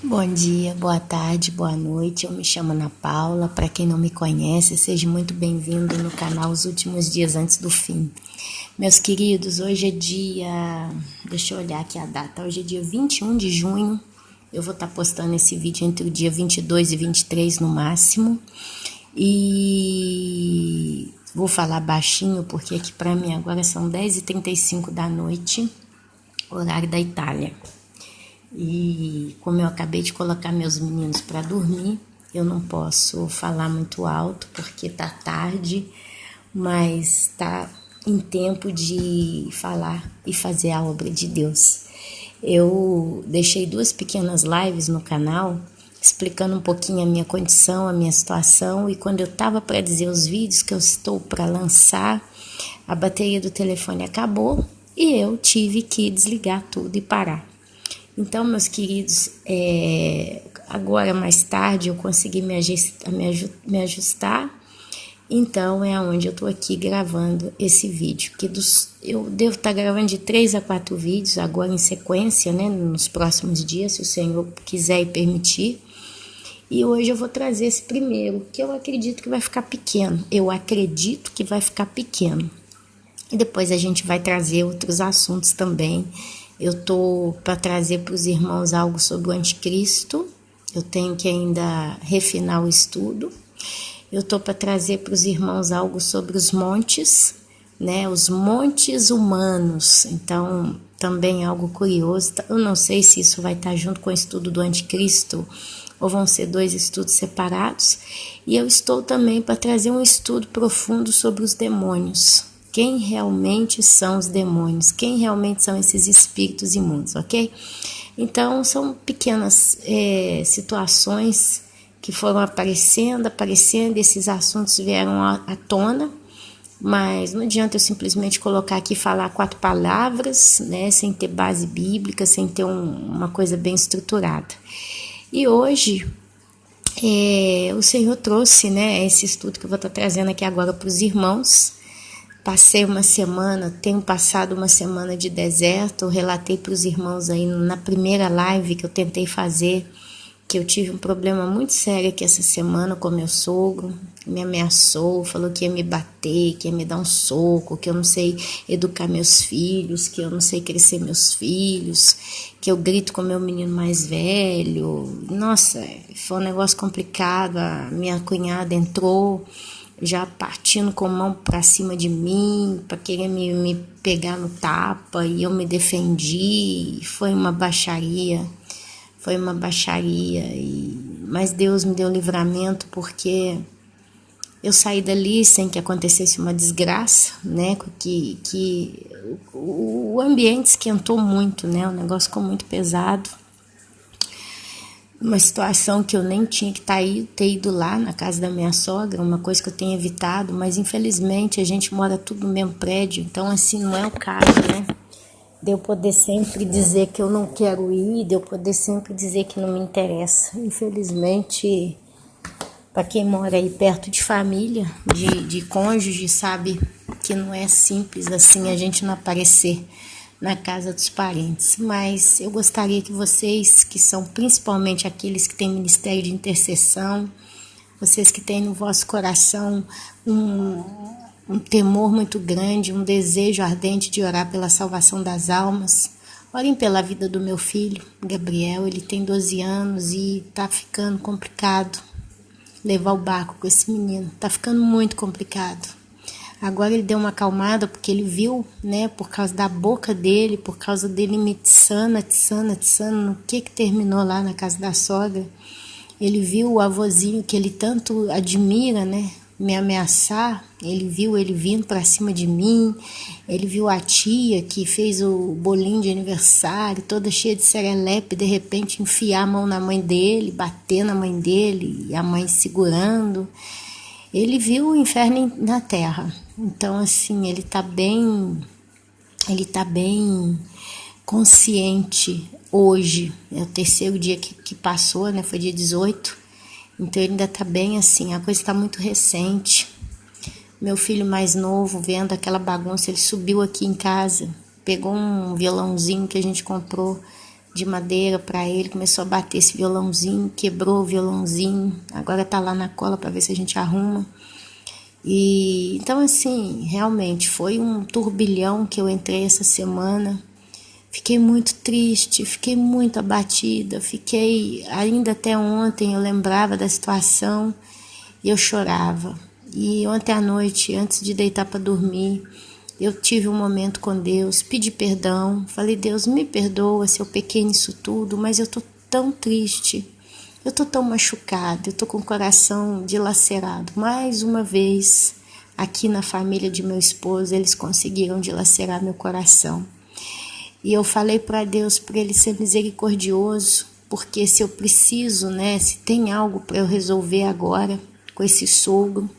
Bom dia, boa tarde, boa noite. Eu me chamo Ana Paula. Para quem não me conhece, seja muito bem-vindo no canal Os Últimos Dias Antes do Fim. Meus queridos, hoje é dia... Deixa eu olhar aqui a data. Hoje é dia 21 de junho. Eu vou estar postando esse vídeo entre o dia 22 e 23 no máximo. E vou falar baixinho porque aqui para mim agora são 10h35 da noite, horário da Itália. E como eu acabei de colocar meus meninos para dormir, eu não posso falar muito alto porque tá tarde, mas tá em tempo de falar e fazer a obra de Deus. Eu deixei 2 pequenas lives no canal explicando um pouquinho a minha condição, a minha situação, e quando eu estava para dizer os vídeos que eu estou para lançar, a bateria do telefone acabou e eu tive que desligar tudo e parar. Então, meus queridos, agora mais tarde eu consegui me ajustar, então é onde eu estou aqui gravando esse vídeo, eu devo estar gravando de 3 a 4 vídeos agora em sequência, né, nos próximos dias, se o Senhor quiser e permitir. E hoje eu vou trazer esse primeiro, que eu acredito que vai ficar pequeno, E depois a gente vai trazer outros assuntos também. Eu tô para trazer para os irmãos algo sobre o anticristo. Eu tenho que ainda refinar o estudo. Eu tô para trazer para os irmãos algo sobre os montes, né? Os montes humanos. Então, também algo curioso. Eu não sei se isso vai estar junto com o estudo do anticristo ou vão ser 2 estudos separados. E eu estou também para trazer um estudo profundo sobre os demônios. Quem realmente são os demônios, quem realmente são esses espíritos imundos, ok? Então, são pequenas situações que foram aparecendo, esses assuntos vieram à tona, mas não adianta eu simplesmente colocar aqui e falar 4 palavras, né, sem ter base bíblica, sem ter uma coisa bem estruturada. E hoje, o Senhor trouxe, né, esse estudo que eu vou estar trazendo aqui agora para os irmãos. Tenho passado uma semana de deserto. Eu relatei para os irmãos aí na primeira live que eu tentei fazer, que eu tive um problema muito sério aqui essa semana com meu sogro, me ameaçou, falou que ia me bater, que ia me dar um soco, que eu não sei educar meus filhos, que eu não sei crescer meus filhos, que eu grito com meu menino mais velho. Nossa, foi um negócio complicado. A minha cunhada entrou já partindo com a mão para cima de mim, para querer me pegar no tapa, e eu me defendi. Foi uma baixaria, mas Deus me deu livramento, porque eu saí dali sem que acontecesse uma desgraça, né, que o ambiente esquentou muito, né, o negócio ficou muito pesado. Uma situação que eu nem tinha que ter ido lá na casa da minha sogra, uma coisa que eu tenho evitado, mas infelizmente a gente mora tudo no mesmo prédio, então assim não é o caso, né? De eu poder sempre dizer que eu não quero ir, de eu poder sempre dizer que não me interessa. Infelizmente, para quem mora aí perto de família, de cônjuge, sabe que não é simples assim a gente não aparecer na casa dos parentes. Mas eu gostaria que vocês, que são principalmente aqueles que têm ministério de intercessão, vocês que têm no vosso coração um temor muito grande, um desejo ardente de orar pela salvação das almas, orem pela vida do meu filho, Gabriel. Ele tem 12 anos e tá ficando complicado levar o barco com esse menino, tá ficando muito complicado. Agora ele deu uma acalmada porque ele viu, né, por causa da boca dele, por causa dele me tiçando, no que terminou lá na casa da sogra. Ele viu o avôzinho que ele tanto admira, né, me ameaçar. Ele viu ele vindo para cima de mim. Ele viu a tia que fez o bolinho de aniversário, toda cheia de serelepe, de repente enfiar a mão na mãe dele, bater na mãe dele, e a mãe segurando. Ele viu o inferno na terra. Então, assim, ele tá bem consciente hoje. É o 3º dia que passou, né? Foi dia 18. Então, ele ainda tá bem assim. A coisa tá muito recente. Meu filho mais novo, vendo aquela bagunça, ele subiu aqui em casa, pegou um violãozinho que a gente comprou de madeira para ele, começou a bater esse violãozinho, quebrou o violãozinho, agora tá lá na cola para ver se a gente arruma. E então assim, realmente foi um turbilhão que eu entrei essa semana. Fiquei muito triste, fiquei muito abatida, ainda até ontem eu lembrava da situação e eu chorava. E ontem à noite, antes de deitar para dormir, eu tive um momento com Deus, pedi perdão, falei, Deus, me perdoa se eu pequei nisso tudo, mas eu tô tão triste, eu tô tão machucada, eu tô com o coração dilacerado. Mais uma vez, aqui na família de meu esposo, eles conseguiram dilacerar meu coração. E eu falei para Deus, para Ele ser misericordioso, porque se eu preciso, se tem algo para eu resolver agora com esse sogro,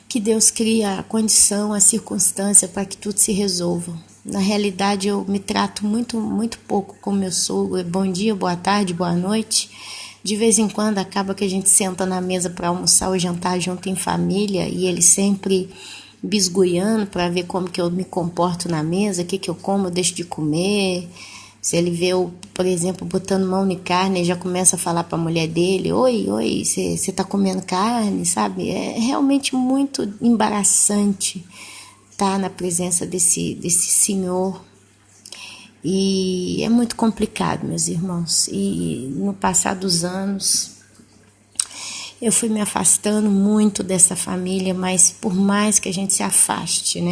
que Deus cria a condição, a circunstância para que tudo se resolva. Na realidade, eu me trato muito, muito pouco com meu sogro. Bom dia, boa tarde, boa noite. De vez em quando acaba que a gente senta na mesa para almoçar ou jantar junto em família e ele sempre bisguiando para ver como que eu me comporto na mesa, o que eu como, eu deixo de comer. Se ele vê eu, por exemplo, botando mão em carne, ele já começa a falar para a mulher dele, oi, você tá comendo carne, sabe? É realmente muito embaraçante estar na presença desse senhor. E é muito complicado, meus irmãos. E no passar dos anos, eu fui me afastando muito dessa família, mas por mais que a gente se afaste,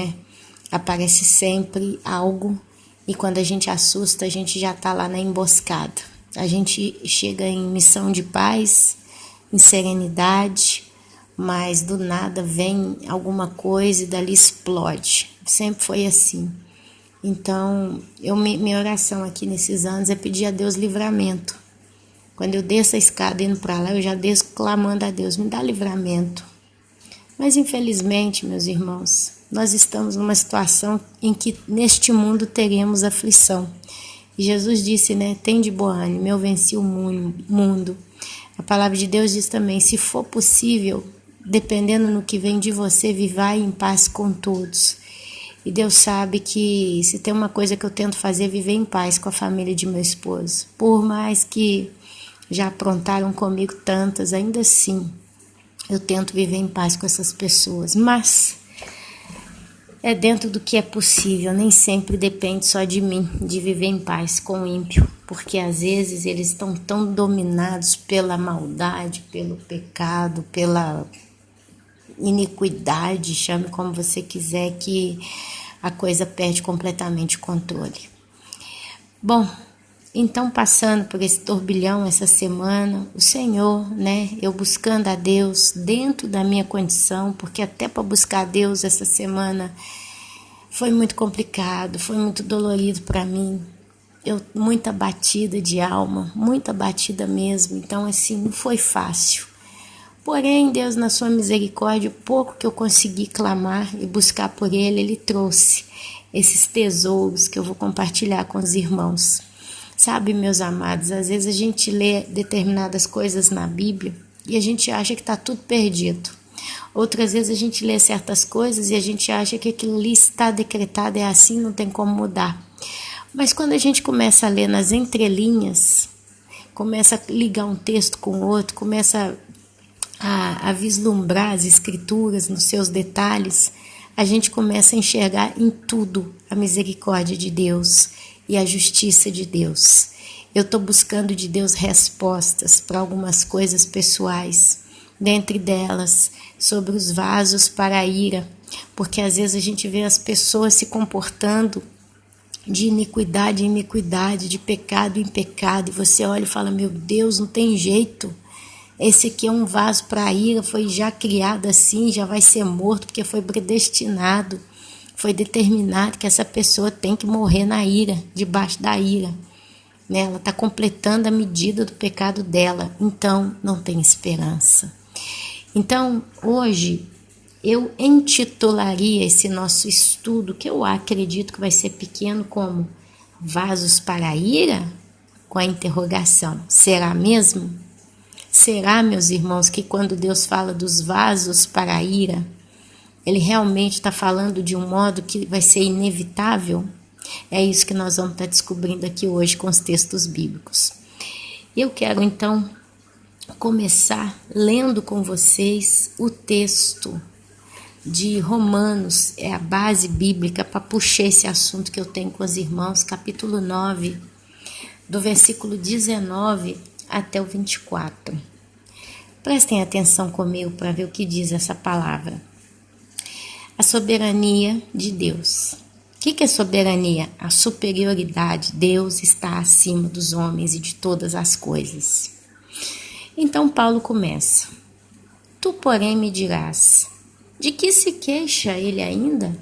aparece sempre algo. E quando a gente assusta, a gente já está lá na emboscada. A gente chega em missão de paz, em serenidade, mas do nada vem alguma coisa e dali explode. Sempre foi assim. Então, minha oração aqui nesses anos é pedir a Deus livramento. Quando eu desço a escada indo para lá, eu já desço clamando a Deus, me dá livramento. Mas infelizmente, meus irmãos, nós estamos numa situação em que neste mundo teremos aflição. E Jesus disse, tem de boa ânimo, eu venci o mundo. A palavra de Deus diz também, se for possível, dependendo no que vem de você, vivai em paz com todos. E Deus sabe que se tem uma coisa que eu tento fazer é viver em paz com a família de meu esposo. Por mais que já aprontaram comigo tantas, ainda assim, eu tento viver em paz com essas pessoas, mas é dentro do que é possível, nem sempre depende só de mim, de viver em paz com o ímpio, porque às vezes eles estão tão dominados pela maldade, pelo pecado, pela iniquidade, chame como você quiser, que a coisa perde completamente o controle. Bom, então, passando por esse turbilhão essa semana, o Senhor, eu buscando a Deus dentro da minha condição, porque até para buscar a Deus essa semana foi muito complicado, foi muito dolorido para mim. Eu muito abatida de alma, muito abatida mesmo, então assim, não foi fácil. Porém, Deus, na sua misericórdia, o pouco que eu consegui clamar e buscar por Ele trouxe esses tesouros que eu vou compartilhar com os irmãos. Sabe, meus amados, às vezes a gente lê determinadas coisas na Bíblia e a gente acha que está tudo perdido. Outras vezes a gente lê certas coisas e a gente acha que aquilo ali está decretado, é assim, não tem como mudar. Mas quando a gente começa a ler nas entrelinhas, começa a ligar um texto com o outro, começa a vislumbrar as escrituras nos seus detalhes, a gente começa a enxergar em tudo a misericórdia de Deus e a justiça de Deus. Eu estou buscando de Deus respostas para algumas coisas pessoais, dentre delas sobre os vasos para a ira, porque às vezes a gente vê as pessoas se comportando de iniquidade em iniquidade, de pecado em pecado, e você olha e fala, meu Deus, não tem jeito. Esse aqui é um vaso para a ira, foi já criado assim, já vai ser morto, porque foi predestinado, foi determinado que essa pessoa tem que morrer na ira, debaixo da ira. Ela está completando a medida do pecado dela, então não tem esperança. Então, hoje, eu intitularia esse nosso estudo, que eu acredito que vai ser pequeno, como Vasos para a Ira? Com a interrogação, será mesmo? Será, meus irmãos, que quando Deus fala dos vasos para a ira, Ele realmente está falando de um modo que vai ser inevitável? É isso que nós vamos estar descobrindo aqui hoje com os textos bíblicos. Eu quero então começar lendo com vocês o texto de Romanos, é a base bíblica para puxar esse assunto que eu tenho com os irmãos, capítulo 9, do versículo 19 até o 24. Prestem atenção comigo para ver o que diz essa palavra. A soberania de Deus. O que é soberania? A superioridade. Deus está acima dos homens e de todas as coisas. Então Paulo começa. Tu, porém, me dirás, de que se queixa ele ainda?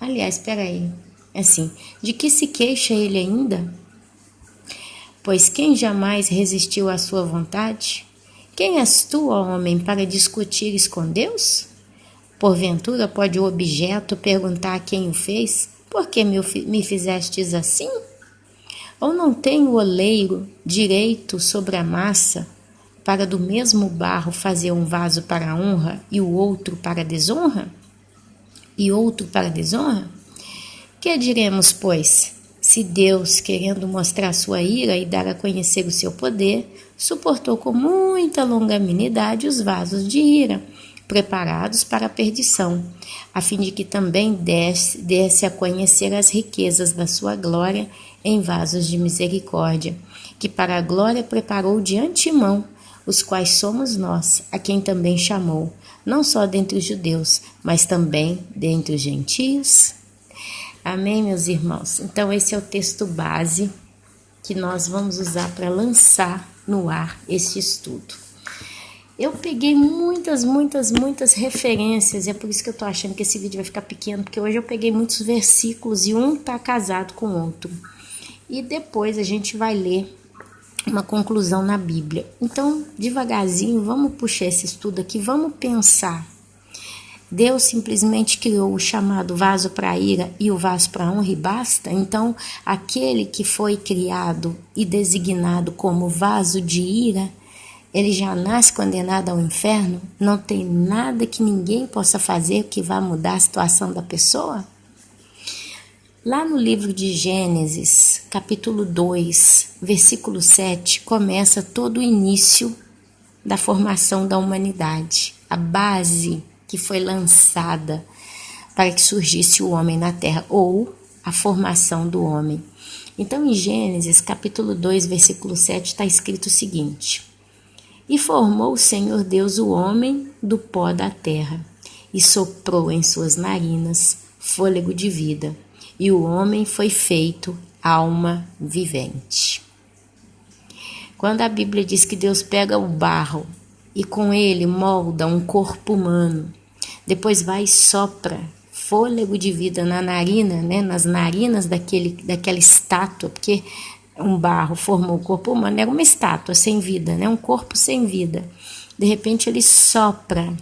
Aliás, espera aí. Assim, de que se queixa ele ainda? Pois quem jamais resistiu à sua vontade? Quem és tu, ó homem, para discutires com Deus? Porventura pode o objeto perguntar a quem o fez, por que me fizestes assim? Ou não tem o oleiro direito sobre a massa, para do mesmo barro fazer um vaso para a honra e o outro para a desonra? E outro para a desonra? Que diremos, pois, se Deus, querendo mostrar sua ira e dar a conhecer o seu poder, suportou com muita longanimidade os vasos de ira, preparados para a perdição, a fim de que também desse a conhecer as riquezas da sua glória em vasos de misericórdia, que para a glória preparou de antemão, os quais somos nós, a quem também chamou, não só dentre os judeus, mas também dentre os gentios. Amém, meus irmãos? Então esse é o texto base que nós vamos usar para lançar no ar este estudo. Eu peguei muitas referências, é por isso que eu tô achando que esse vídeo vai ficar pequeno, porque hoje eu peguei muitos versículos e um tá casado com o outro. E depois a gente vai ler uma conclusão na Bíblia. Então, devagarzinho, vamos puxar esse estudo aqui, vamos pensar. Deus simplesmente criou o chamado vaso para ira e o vaso para honra e basta? Então, aquele que foi criado e designado como vaso de ira, ele já nasce condenado ao inferno? Não tem nada que ninguém possa fazer que vá mudar a situação da pessoa? Lá no livro de Gênesis, capítulo 2, versículo 7, começa todo o início da formação da humanidade. A base que foi lançada para que surgisse o homem na terra, ou a formação do homem. Então, em Gênesis, capítulo 2, versículo 7, está escrito o seguinte: E formou o Senhor Deus o homem do pó da terra, e soprou em suas narinas fôlego de vida, e o homem foi feito alma vivente. Quando a Bíblia diz que Deus pega o barro e com ele molda um corpo humano, depois vai e sopra fôlego de vida na narina, né, nas narinas daquela estátua, porque um barro formou o corpo humano, era uma estátua sem vida, né, um corpo sem vida. De repente ele sopra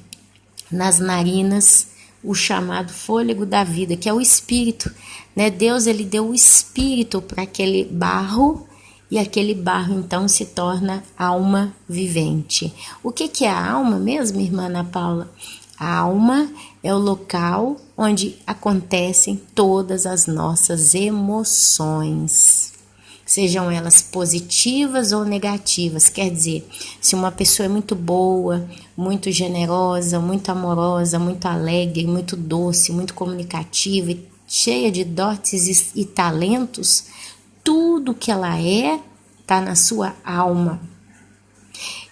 nas narinas o chamado fôlego da vida, que é o espírito, né? Deus, ele deu o espírito para aquele barro, e aquele barro então se torna alma vivente. O que é a alma mesmo, irmã Ana Paula? A alma é o local onde acontecem todas as nossas emoções, sejam elas positivas ou negativas. Quer dizer, se uma pessoa é muito boa, muito generosa, muito amorosa, muito alegre, muito doce, muito comunicativa e cheia de dotes e talentos, tudo que ela está na sua alma.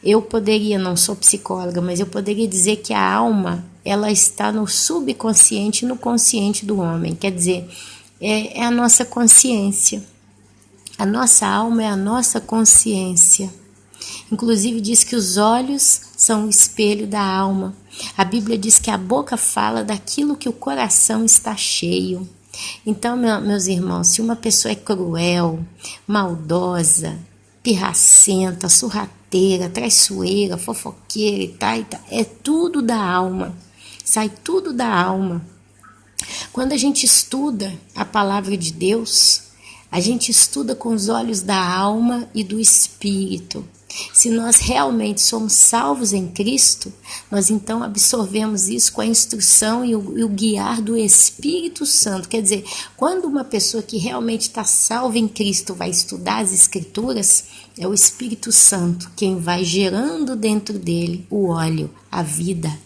Eu poderia, não sou psicóloga, mas eu poderia dizer que a alma, ela está no subconsciente e no consciente do homem. Quer dizer, é a nossa consciência. A nossa alma é a nossa consciência. Inclusive diz que os olhos são o espelho da alma. A Bíblia diz que a boca fala daquilo que o coração está cheio. Então, meus irmãos, se uma pessoa é cruel, maldosa, pirracenta, surrateira, traiçoeira, fofoqueira e tal, é tudo da alma. Sai tudo da alma. Quando a gente estuda a palavra de Deus, a gente estuda com os olhos da alma e do espírito. Se nós realmente somos salvos em Cristo, nós então absorvemos isso com a instrução e o guiar do Espírito Santo. Quer dizer, quando uma pessoa que realmente está salva em Cristo vai estudar as Escrituras, é o Espírito Santo quem vai gerando dentro dele o óleo, a vida.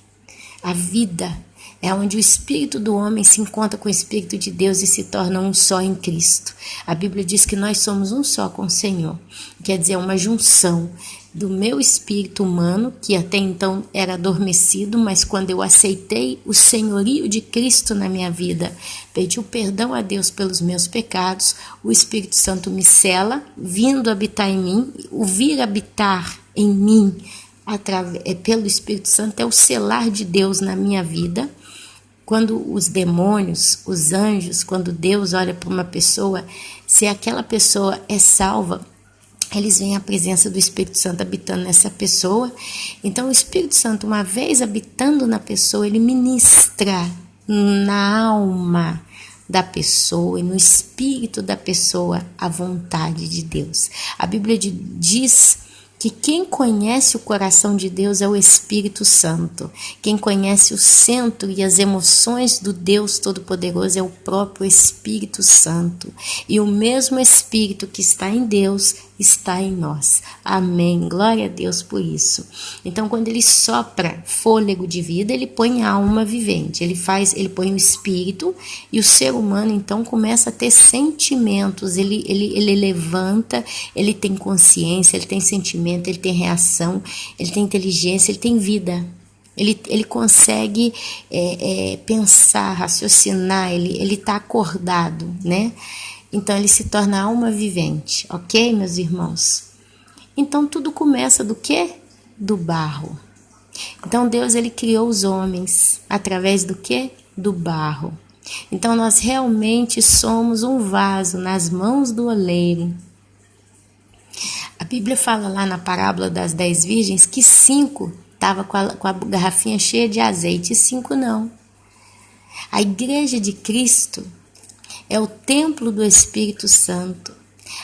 A vida é onde o espírito do homem se encontra com o Espírito de Deus e se torna um só em Cristo. A Bíblia diz que nós somos um só com o Senhor. Quer dizer, uma junção do meu espírito humano, que até então era adormecido, mas quando eu aceitei o senhorio de Cristo na minha vida, pedi o perdão a Deus pelos meus pecados, o Espírito Santo me sela, vindo habitar em mim, o vir habitar em mim pelo Espírito Santo é o selar de Deus na minha vida. Quando os demônios, os anjos, quando Deus olha para uma pessoa, se aquela pessoa é salva, eles veem a presença do Espírito Santo habitando nessa pessoa. Então o Espírito Santo, uma vez habitando na pessoa, ele ministra na alma da pessoa e no espírito da pessoa a vontade de Deus. A Bíblia diz que quem conhece o coração de Deus é o Espírito Santo. Quem conhece o centro e as emoções do Deus Todo-Poderoso é o próprio Espírito Santo. E o mesmo Espírito que está em Deus está em nós. Amém. Glória a Deus por isso. Então, quando ele sopra fôlego de vida, ele põe a alma vivente. Ele põe o espírito e o ser humano, então, começa a ter sentimentos. Ele levanta, ele tem consciência, ele tem sentimento, ele tem reação, ele tem inteligência, ele tem vida. Ele consegue pensar, raciocinar, ele está acordado, né? Então ele se torna alma vivente, ok, meus irmãos? Então tudo começa do quê? Do barro. Então Deus ele criou os homens através do quê? Do barro. Então nós realmente somos um vaso nas mãos do oleiro. A Bíblia fala lá na parábola das 10 virgens que 5 estavam com a garrafinha cheia de azeite e 5 não. A igreja de Cristo é o templo do Espírito Santo.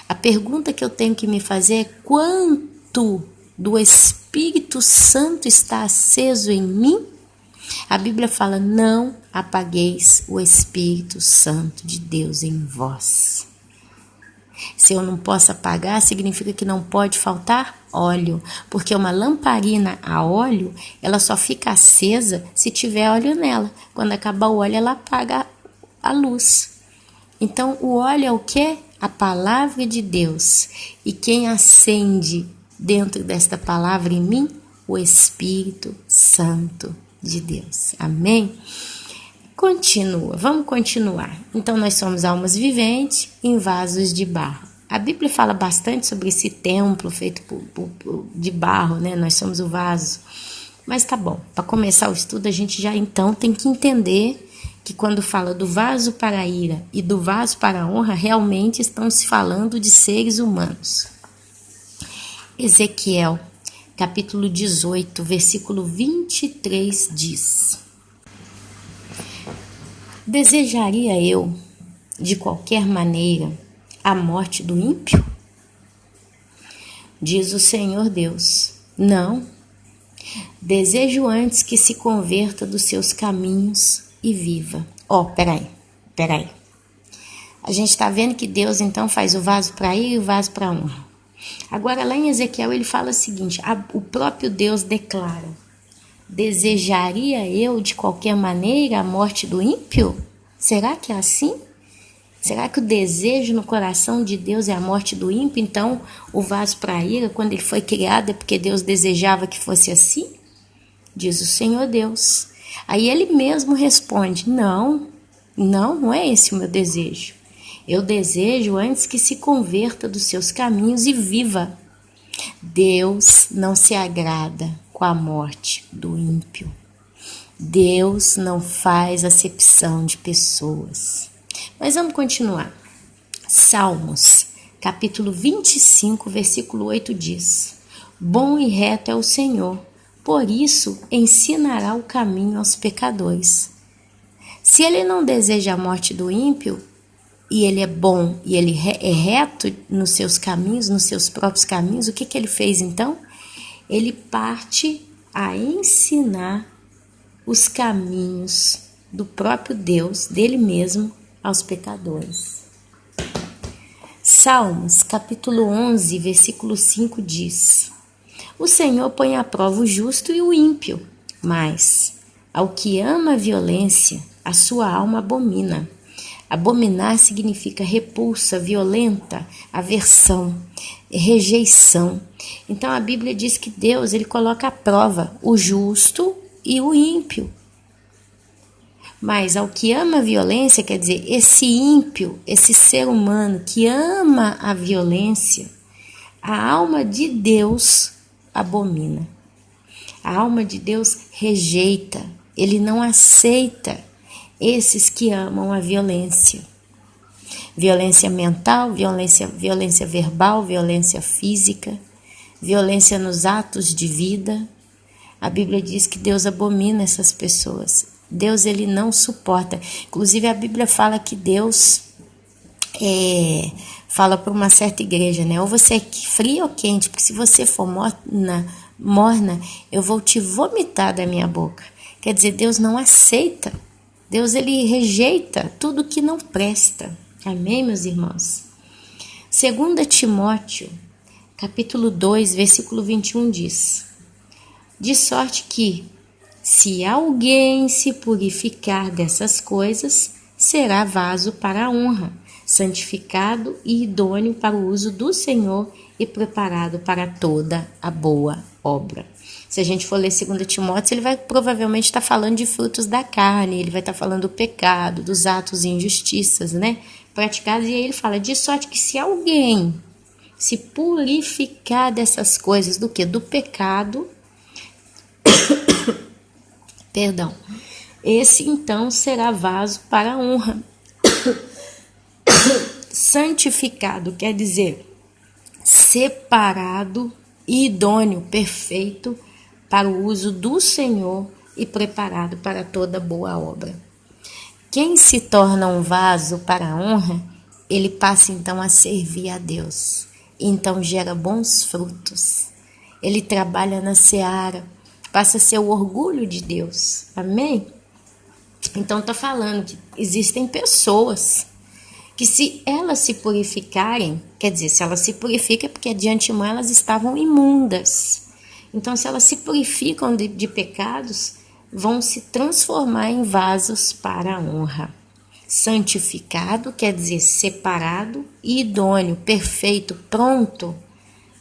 A pergunta que eu tenho que me fazer é quanto do Espírito Santo está aceso em mim? A Bíblia fala, não apagueis o Espírito Santo de Deus em vós. Se eu não posso apagar, significa que não pode faltar óleo, porque uma lamparina a óleo, ela só fica acesa se tiver óleo nela. Quando acabar o óleo, ela apaga a luz. Então, o óleo é o quê? A palavra de Deus. E quem acende dentro desta palavra em mim? O Espírito Santo de Deus. Amém? Continua, vamos continuar. Então, nós somos almas viventes em vasos de barro. A Bíblia fala bastante sobre esse templo feito de barro, né? Nós somos o vaso. Mas tá bom, para começar o estudo, a gente já então tem que entender que quando fala do vaso para a ira e do vaso para a honra, realmente estão se falando de seres humanos. Ezequiel, capítulo 18, versículo 23 diz: Desejaria eu, de qualquer maneira, a morte do ímpio? Diz o Senhor Deus, não. Desejo antes que se converta dos seus caminhos e viva. Peraí. A gente está vendo que Deus então faz o vaso para ir e o vaso para honra. Agora lá em Ezequiel ele fala o seguinte, o próprio Deus declara, desejaria eu de qualquer maneira a morte do ímpio? Será que é assim? Será que o desejo no coração de Deus é a morte do ímpio? Então o vaso para a ira, quando ele foi criado, é porque Deus desejava que fosse assim? Diz o Senhor Deus. Aí ele mesmo responde, não é esse o meu desejo. Eu desejo antes que se converta dos seus caminhos e viva. Deus não se agrada com a morte do ímpio. Deus não faz acepção de pessoas. Mas vamos continuar. Salmos, capítulo 25, versículo 8 diz, bom e reto é o Senhor, por isso ensinará o caminho aos pecadores. Se ele não deseja a morte do ímpio, e ele é bom, e ele é reto nos seus caminhos, nos seus próprios caminhos, o que ele fez então? Ele parte a ensinar os caminhos do próprio Deus, dele mesmo, aos pecadores. Salmos, capítulo 11, versículo 5 diz: O Senhor põe à prova o justo e o ímpio, mas ao que ama a violência, a sua alma abomina. Abominar significa repulsa, violenta, aversão, rejeição. Então a Bíblia diz que Deus, ele coloca à prova o justo e o ímpio. Mas ao que ama a violência, quer dizer, esse ímpio, esse ser humano que ama a violência, a alma de Deus abomina. A alma de Deus rejeita, ele não aceita esses que amam a violência. Violência mental, violência verbal, violência física, violência nos atos de vida. A Bíblia diz que Deus abomina essas pessoas. Deus, ele não suporta. Inclusive a Bíblia fala que Deus fala para uma certa igreja, né? Ou você é fria ou quente, porque se você for morna, eu vou te vomitar da minha boca. Quer dizer, Deus não aceita. Deus, ele rejeita tudo que não presta. Amém, meus irmãos? 2 Timóteo, capítulo 2, versículo 21 diz: De sorte que, se alguém se purificar dessas coisas, será vaso para a honra, santificado e idôneo para o uso do Senhor e preparado para toda a boa obra. Se a gente for ler 2 Timóteo, ele vai provavelmente estar falando de frutos da carne, ele vai estar falando do pecado, dos atos e injustiças, né, praticados, e aí ele fala, de sorte que se alguém se purificar dessas coisas, do que? Do pecado, perdão, esse então será vaso para a honra. Santificado quer dizer separado e idôneo, perfeito, para o uso do Senhor e preparado para toda boa obra. Quem se torna um vaso para a honra, ele passa então a servir a Deus. Então gera bons frutos. Ele trabalha na seara, passa a ser o orgulho de Deus. Amém? Então está falando que existem pessoas que, se elas se purificarem, quer dizer, se elas se purificam é porque de antemão elas estavam imundas. Então, se elas se purificam de pecados, vão se transformar em vasos para a honra. Santificado quer dizer separado e idôneo, perfeito, pronto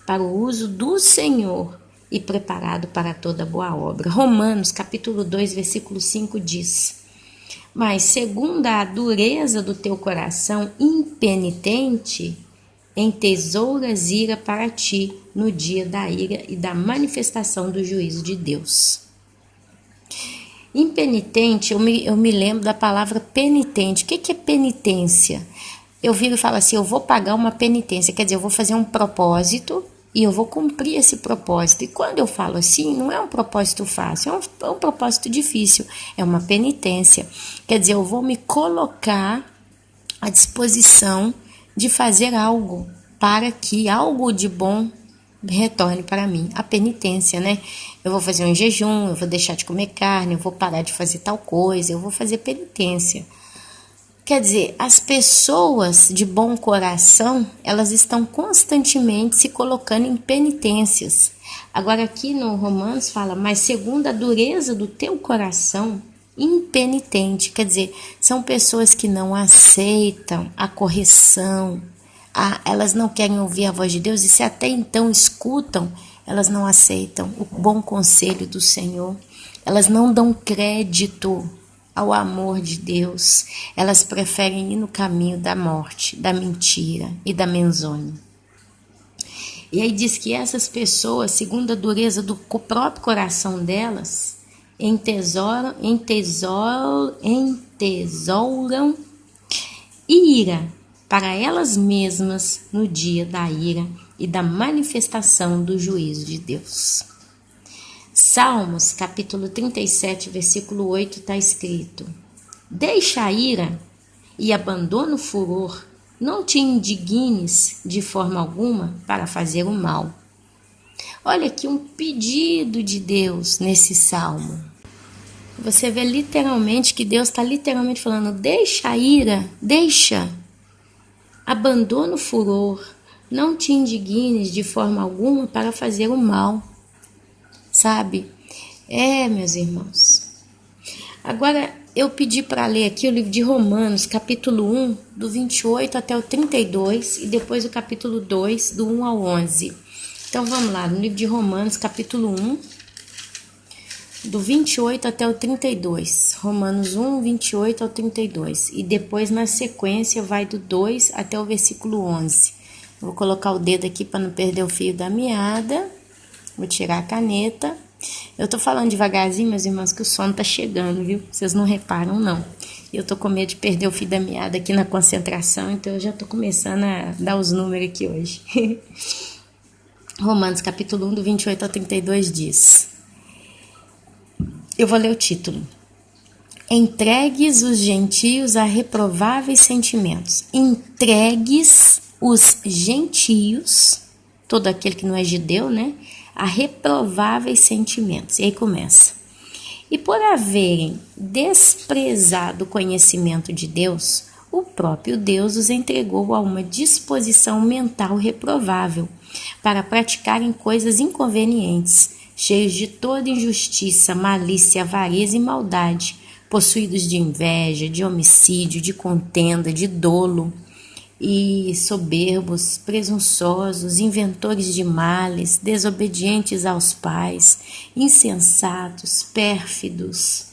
para o uso do Senhor e preparado para toda boa obra. Romanos, capítulo 2, versículo 5 diz: Mas segundo a dureza do teu coração impenitente, entesouras ira para ti no dia da ira e da manifestação do juízo de Deus. Impenitente, eu me lembro da palavra penitente. O que é penitência? Eu viro e falo assim, eu vou pagar uma penitência, quer dizer, eu vou fazer um propósito e eu vou cumprir esse propósito. E quando eu falo assim, não é um propósito fácil, é um propósito difícil, é uma penitência. Quer dizer, eu vou me colocar à disposição de fazer algo para que algo de bom retorne para mim. A penitência, né? Eu vou fazer um jejum, eu vou deixar de comer carne, eu vou parar de fazer tal coisa, eu vou fazer penitência. Quer dizer, as pessoas de bom coração, elas estão constantemente se colocando em penitências. Agora aqui no Romanos fala, mas segundo a dureza do teu coração, impenitente. Quer dizer, são pessoas que não aceitam a correção, elas não querem ouvir a voz de Deus e se até então escutam, elas não aceitam o bom conselho do Senhor. Elas não dão crédito ao amor de Deus, elas preferem ir no caminho da morte, da mentira e da menzônia. E aí diz que essas pessoas, segundo a dureza do próprio coração delas, entesouram ira para elas mesmas no dia da ira e da manifestação do juízo de Deus. Salmos, capítulo 37, versículo 8, está escrito: Deixa a ira e abandona o furor, não te indignes de forma alguma para fazer o mal. Olha aqui um pedido de Deus nesse salmo. Você vê literalmente que Deus está literalmente falando, deixa a ira, deixa, abandona o furor, não te indignes de forma alguma para fazer o mal, sabe? Meus irmãos. Agora, eu pedi para ler aqui o livro de Romanos, capítulo 1, do 28 até o 32, e depois o capítulo 2, do 1 ao 11. Então, vamos lá, no livro de Romanos, capítulo 1, do 28 até o 32. Romanos 1, 28 ao 32. E depois, na sequência, vai do 2 até o versículo 11. Vou colocar o dedo aqui para não perder o fio da meada. Vou tirar a caneta. Eu tô falando devagarzinho, meus irmãos, que o sono tá chegando, viu? Vocês não reparam, não. Eu tô com medo de perder o fio da meada aqui na concentração, então eu já tô começando a dar os números aqui hoje. Romanos, capítulo 1, do 28 ao 32 diz... Eu vou ler o título. Entregues os gentios a reprováveis sentimentos. Entregues os gentios, todo aquele que não é judeu, né? A reprováveis sentimentos. E aí começa. E por haverem desprezado o conhecimento de Deus, o próprio Deus os entregou a uma disposição mental reprovável para praticarem coisas inconvenientes, cheios de toda injustiça, malícia, avareza e maldade, possuídos de inveja, de homicídio, de contenda, de dolo, e soberbos, presunçosos, inventores de males, desobedientes aos pais, insensatos, pérfidos,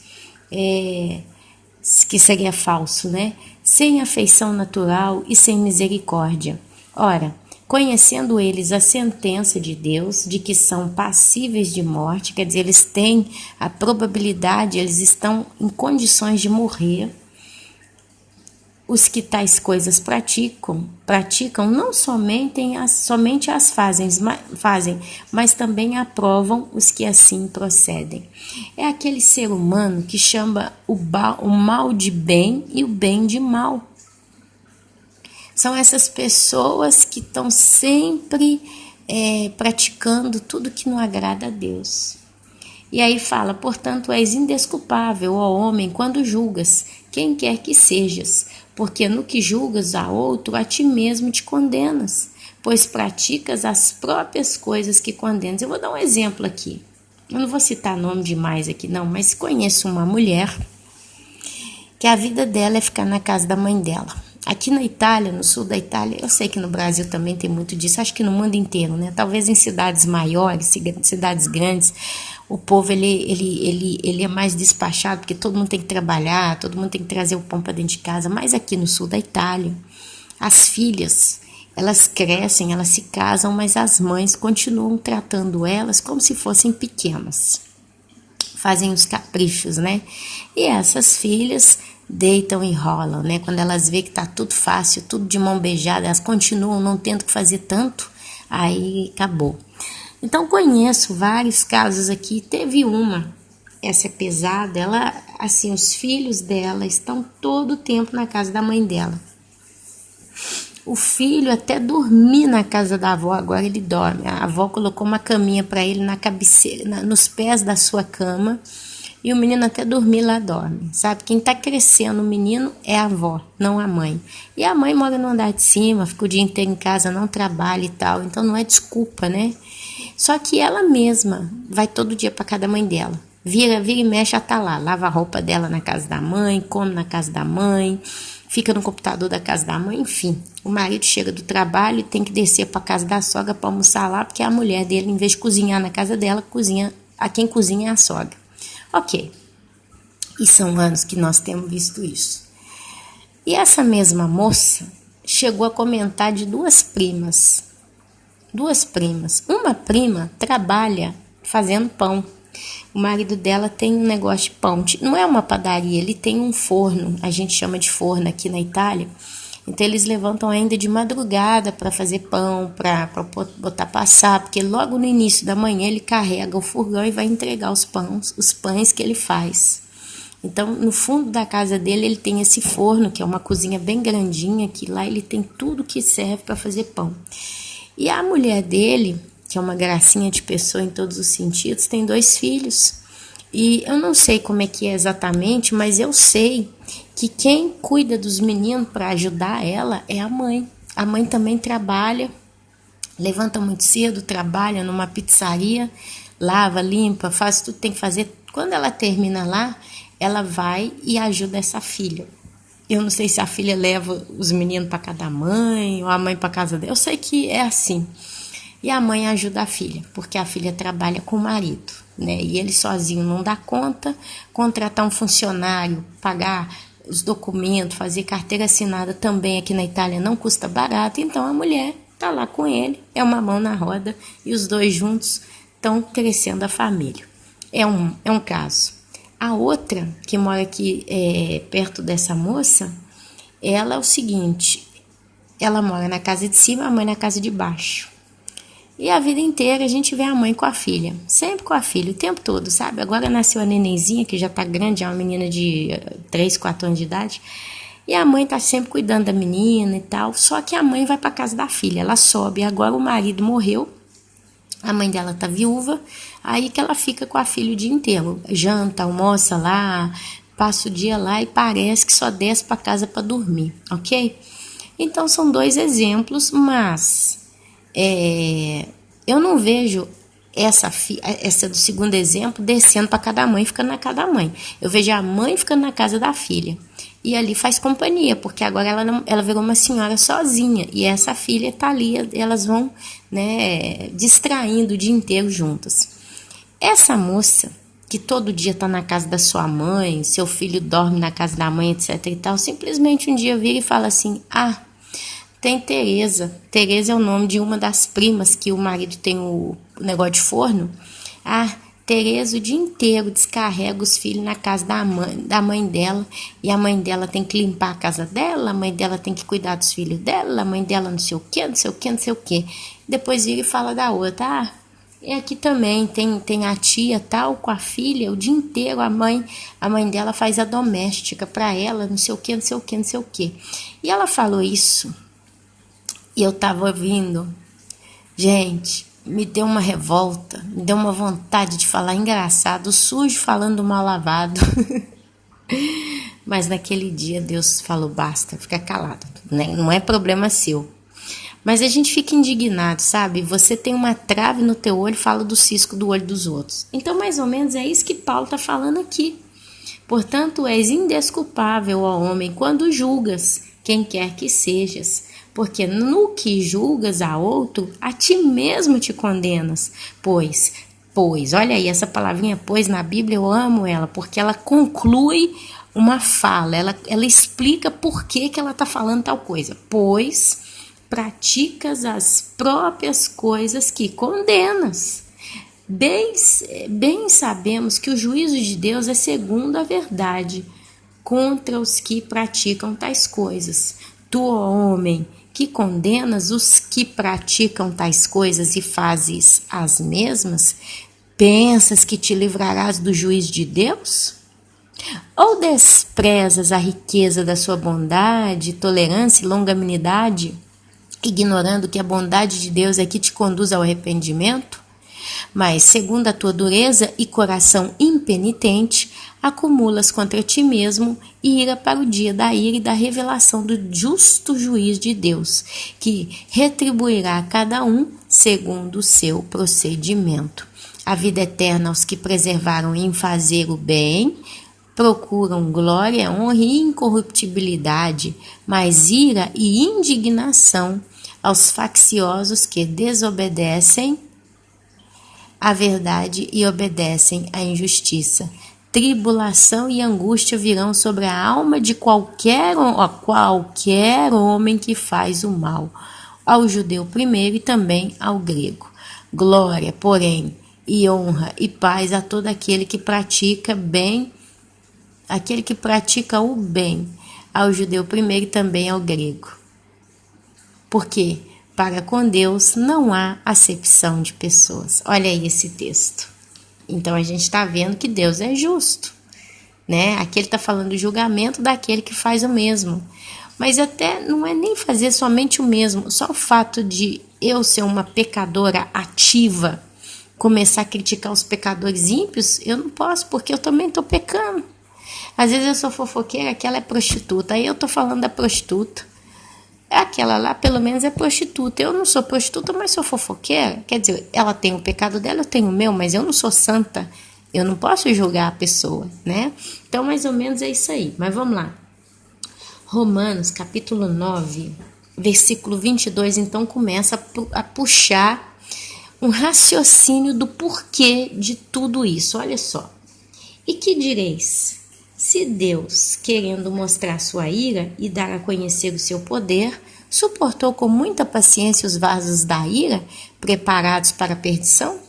que seria falso, né? Sem afeição natural e sem misericórdia. Ora, conhecendo eles a sentença de Deus, de que são passíveis de morte, quer dizer, eles têm a probabilidade, eles estão em condições de morrer, os que tais coisas praticam não somente as fazem, mas também aprovam os que assim procedem. É aquele ser humano que chama o mal de bem e o bem de mal. São essas pessoas que estão sempre praticando tudo que não agrada a Deus. E aí fala, portanto, és indesculpável, ó homem, quando julgas, quem quer que sejas, porque no que julgas a outro, a ti mesmo te condenas, pois praticas as próprias coisas que condenas. Eu vou dar um exemplo aqui. Eu não vou citar nome demais aqui, não, mas conheço uma mulher que a vida dela é ficar na casa da mãe dela. Aqui na Itália, no sul da Itália, eu sei que no Brasil também tem muito disso, acho que no mundo inteiro, né? Talvez em cidades maiores, cidades grandes, o povo ele é mais despachado, porque todo mundo tem que trabalhar, todo mundo tem que trazer o pão para dentro de casa. Mas aqui no sul da Itália, as filhas, elas crescem, elas se casam, mas as mães continuam tratando elas como se fossem pequenas. Fazem os caprichos, né? E essas filhas deitam e rolam, né? Quando elas veem que tá tudo fácil, tudo de mão beijada, elas continuam não tendo que fazer tanto, aí acabou. Então conheço vários casos aqui, teve essa é pesada, ela, assim, os filhos dela estão todo o tempo na casa da mãe dela. O filho até dormir na casa da avó, agora ele dorme. A avó colocou uma caminha para ele na cabeceira, nos pés da sua cama, e o menino até dormir lá dorme, sabe? Quem tá crescendo o menino é a avó, não a mãe. E a mãe mora no andar de cima, fica o dia inteiro em casa, não trabalha e tal, então não é desculpa, né? Só que ela mesma vai todo dia para casa da mãe dela. Vira e mexe, ela tá lá, lava a roupa dela na casa da mãe, come na casa da mãe, fica no computador da casa da mãe, enfim. O marido chega do trabalho e tem que descer para casa da sogra para almoçar lá, porque a mulher dele, em vez de cozinhar na casa dela, quem cozinha é a sogra. Ok. E são anos que nós temos visto isso. E essa mesma moça chegou a comentar de duas primas. Uma prima trabalha fazendo pão. O marido dela tem um negócio de pão. Não é uma padaria, ele tem um forno. A gente chama de forno aqui na Itália. Então eles levantam ainda de madrugada para fazer pão, para botar passar. Porque logo no início da manhã ele carrega o furgão e vai entregar os pães que ele faz. Então, no fundo da casa dele, ele tem esse forno, que é uma cozinha bem grandinha, que lá ele tem tudo que serve para fazer pão. E a mulher dele, que é uma gracinha de pessoa em todos os sentidos, tem 2 filhos. E eu não sei como é que é exatamente, mas eu sei que quem cuida dos meninos para ajudar ela é a mãe. A mãe também trabalha, levanta muito cedo, trabalha numa pizzaria, lava, limpa, faz tudo que tem que fazer. Quando ela termina lá, ela vai e ajuda essa filha. Eu não sei se a filha leva os meninos para casa da mãe ou a mãe para casa dela. Eu sei que é assim. E a mãe ajuda a filha, porque a filha trabalha com o marido, né? E ele sozinho não dá conta, contratar um funcionário, pagar os documentos, fazer carteira assinada também aqui na Itália não custa barato, então a mulher tá lá com ele, é uma mão na roda e os 2 juntos estão crescendo a família. É um caso. A outra, que mora aqui perto dessa moça, ela é o seguinte, ela mora na casa de cima, a mãe na casa de baixo. E a vida inteira a gente vê a mãe com a filha, sempre com a filha, o tempo todo, sabe? Agora nasceu a nenenzinha, que já tá grande, é uma menina de 3, 4 anos de idade, e a mãe tá sempre cuidando da menina e tal, só que a mãe vai pra casa da filha, ela sobe, agora o marido morreu, a mãe dela tá viúva, aí que ela fica com a filha o dia inteiro, janta, almoça lá, passa o dia lá e parece que só desce pra casa pra dormir, ok? Então são 2 exemplos, mas eu não vejo essa do segundo exemplo descendo para cada mãe, ficando na casa da mãe. Eu vejo a mãe ficando na casa da filha. E ali faz companhia, porque agora ela virou uma senhora sozinha. E essa filha tá ali, elas vão, né, distraindo o dia inteiro juntas. Essa moça, que todo dia tá na casa da sua mãe, seu filho dorme na casa da mãe, etc e tal, simplesmente um dia vira e fala assim, tem Tereza. Tereza é o nome de uma das primas que o marido tem o negócio de forno. Tereza o dia inteiro descarrega os filhos na casa da mãe dela. E a mãe dela tem que limpar a casa dela, a mãe dela tem que cuidar dos filhos dela, a mãe dela não sei o que, não sei o que, não sei o que. Depois vira e fala da outra. E aqui também tem a tia tal com a filha, o dia inteiro a mãe dela faz a doméstica para ela, não sei o que, não sei o que, não sei o que. E ela falou isso. E eu tava ouvindo, gente, me deu uma revolta, me deu uma vontade de falar engraçado, sujo falando mal lavado. Mas naquele dia Deus falou, basta, fica calado, né? Não é problema seu. Mas a gente fica indignado, sabe? Você tem uma trave no teu olho, fala do cisco do olho dos outros. Então, mais ou menos, é isso que Paulo tá falando aqui. Portanto, és indesculpável, ó homem, quando julgas quem quer que sejas. Porque no que julgas a outro, a ti mesmo te condenas. Pois, olha aí, essa palavrinha pois na Bíblia eu amo ela, porque ela conclui uma fala, ela explica por que ela está falando tal coisa. Pois praticas as próprias coisas que condenas. Bem sabemos que o juízo de Deus é segundo a verdade contra os que praticam tais coisas. Tu, ó homem, que condenas os que praticam tais coisas e fazes as mesmas, pensas que te livrarás do juízo de Deus? Ou desprezas a riqueza da sua bondade, tolerância e longanimidade, ignorando que a bondade de Deus é que te conduz ao arrependimento? Mas, segundo a tua dureza e coração impenitente, acumulas contra ti mesmo ira para o dia da ira e da revelação do justo juiz de Deus, que retribuirá a cada um segundo o seu procedimento. A vida eterna aos que preservaram em fazer o bem, procuram glória, honra e incorruptibilidade, mas ira e indignação aos facciosos que desobedecem a verdade e obedecem à injustiça. Tribulação e angústia virão sobre a alma de qualquer homem que faz o mal, ao judeu primeiro e também ao grego. Glória, porém, e honra e paz a todo aquele que pratica o bem, ao judeu primeiro e também ao grego. Porque para com Deus não há acepção de pessoas. Olha aí esse texto. Então a gente está vendo que Deus é justo. né? Aqui ele está falando do julgamento daquele que faz o mesmo. Mas até não é nem fazer somente o mesmo, só o fato de eu ser uma pecadora ativa, começar a criticar os pecadores ímpios, eu não posso, porque eu também estou pecando. Às vezes eu sou fofoqueira, aquela é prostituta, aí eu estou falando da prostituta. Aquela lá, pelo menos, é prostituta. Eu não sou prostituta, mas sou fofoqueira. Quer dizer, ela tem o pecado dela, eu tenho o meu, mas eu não sou santa. Eu não posso julgar a pessoa, né? Então, mais ou menos é isso aí. Mas vamos lá. Romanos, capítulo 9, versículo 22, então começa a puxar um raciocínio do porquê de tudo isso. Olha só. E que direis? Se Deus, querendo mostrar sua ira e dar a conhecer o seu poder, suportou com muita paciência os vasos da ira, preparados para a perdição?